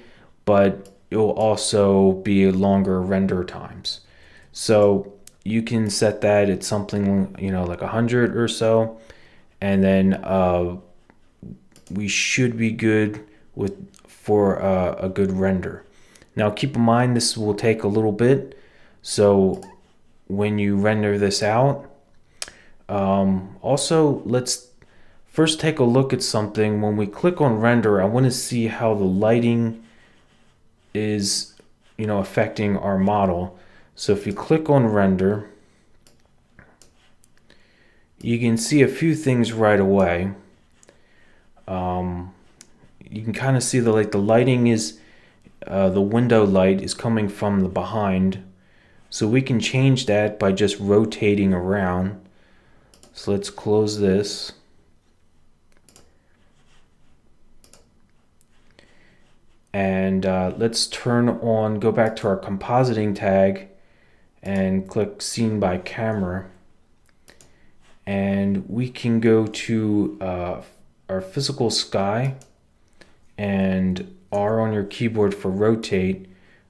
but it'll also be longer render times. So you can set that at something, you know, like 100 or so, and then we should be good for a good render. Now keep in mind this will take a little bit, so when you render this out, also let's first take a look at something. When we click on render, I want to see how the lighting is affecting our model. So if you click on render, you can see a few things right away. You can kind of see the lighting is the window light is coming from the behind, so we can change that by just rotating around. So let's close this. And let's go back to our compositing tag and click scene by camera. And we can go to our physical sky and R on your keyboard for rotate.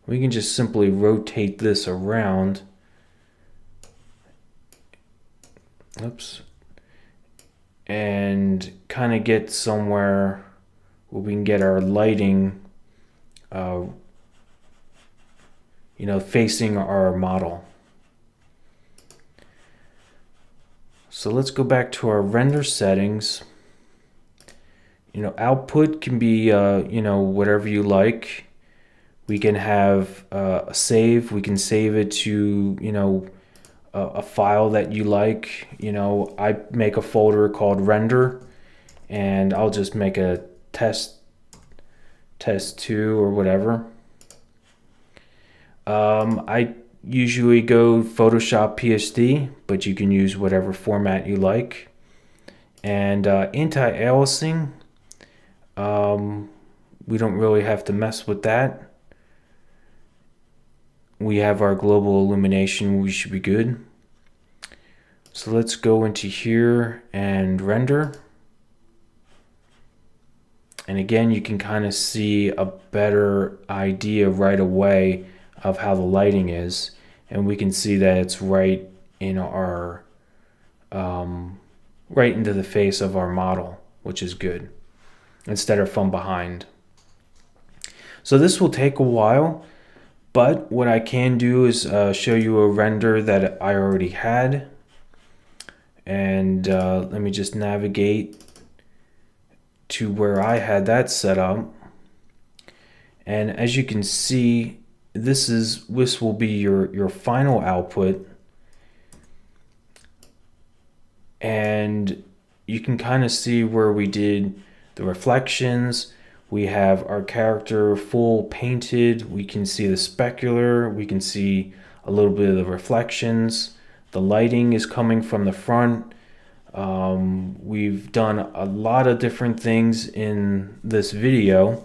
We can just simply rotate this around. Oops. And kind of get somewhere where we can get our lighting facing our model. So let's go back to our render settings. Output can be whatever you like. We can have a save. We can save it to a file that you like. I make a folder called render, and I'll just make a test 2 or whatever. I usually go Photoshop PSD, but you can use whatever format you like. And anti-aliasing, we don't really have to mess with that. We have our global illumination, we should be good. So let's go into here and render. And again, you can kind of see a better idea right away of how the lighting is. And we can see that it's right in our, right into the face of our model, which is good, instead of from behind. So this will take a while, but what I can do is show you a render that I already had. And let me just navigate to where I had that set up. And as you can see, this will be your final output. And you can kind of see where we did the reflections. We have our character full painted. We can see the specular. We can see a little bit of the reflections. The lighting is coming from the front. We've done a lot of different things in this video.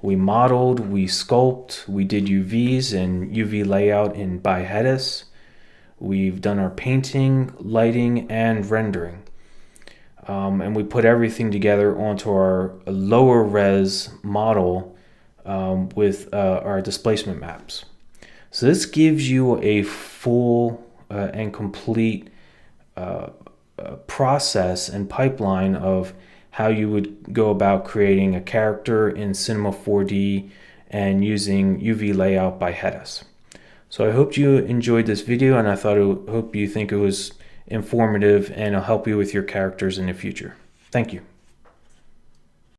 We modeled, we sculpt, we did UVs and UVLayout by Hedis. We've done our painting, lighting, and rendering. And we put everything together onto our lower res model with our displacement maps. So this gives you a full and complete process and pipeline of how you would go about creating a character in Cinema 4D and using UVLayout by Hedis. So I hope you enjoyed this video, and I hope you think it was informative and it'll help you with your characters in the future. Thank you.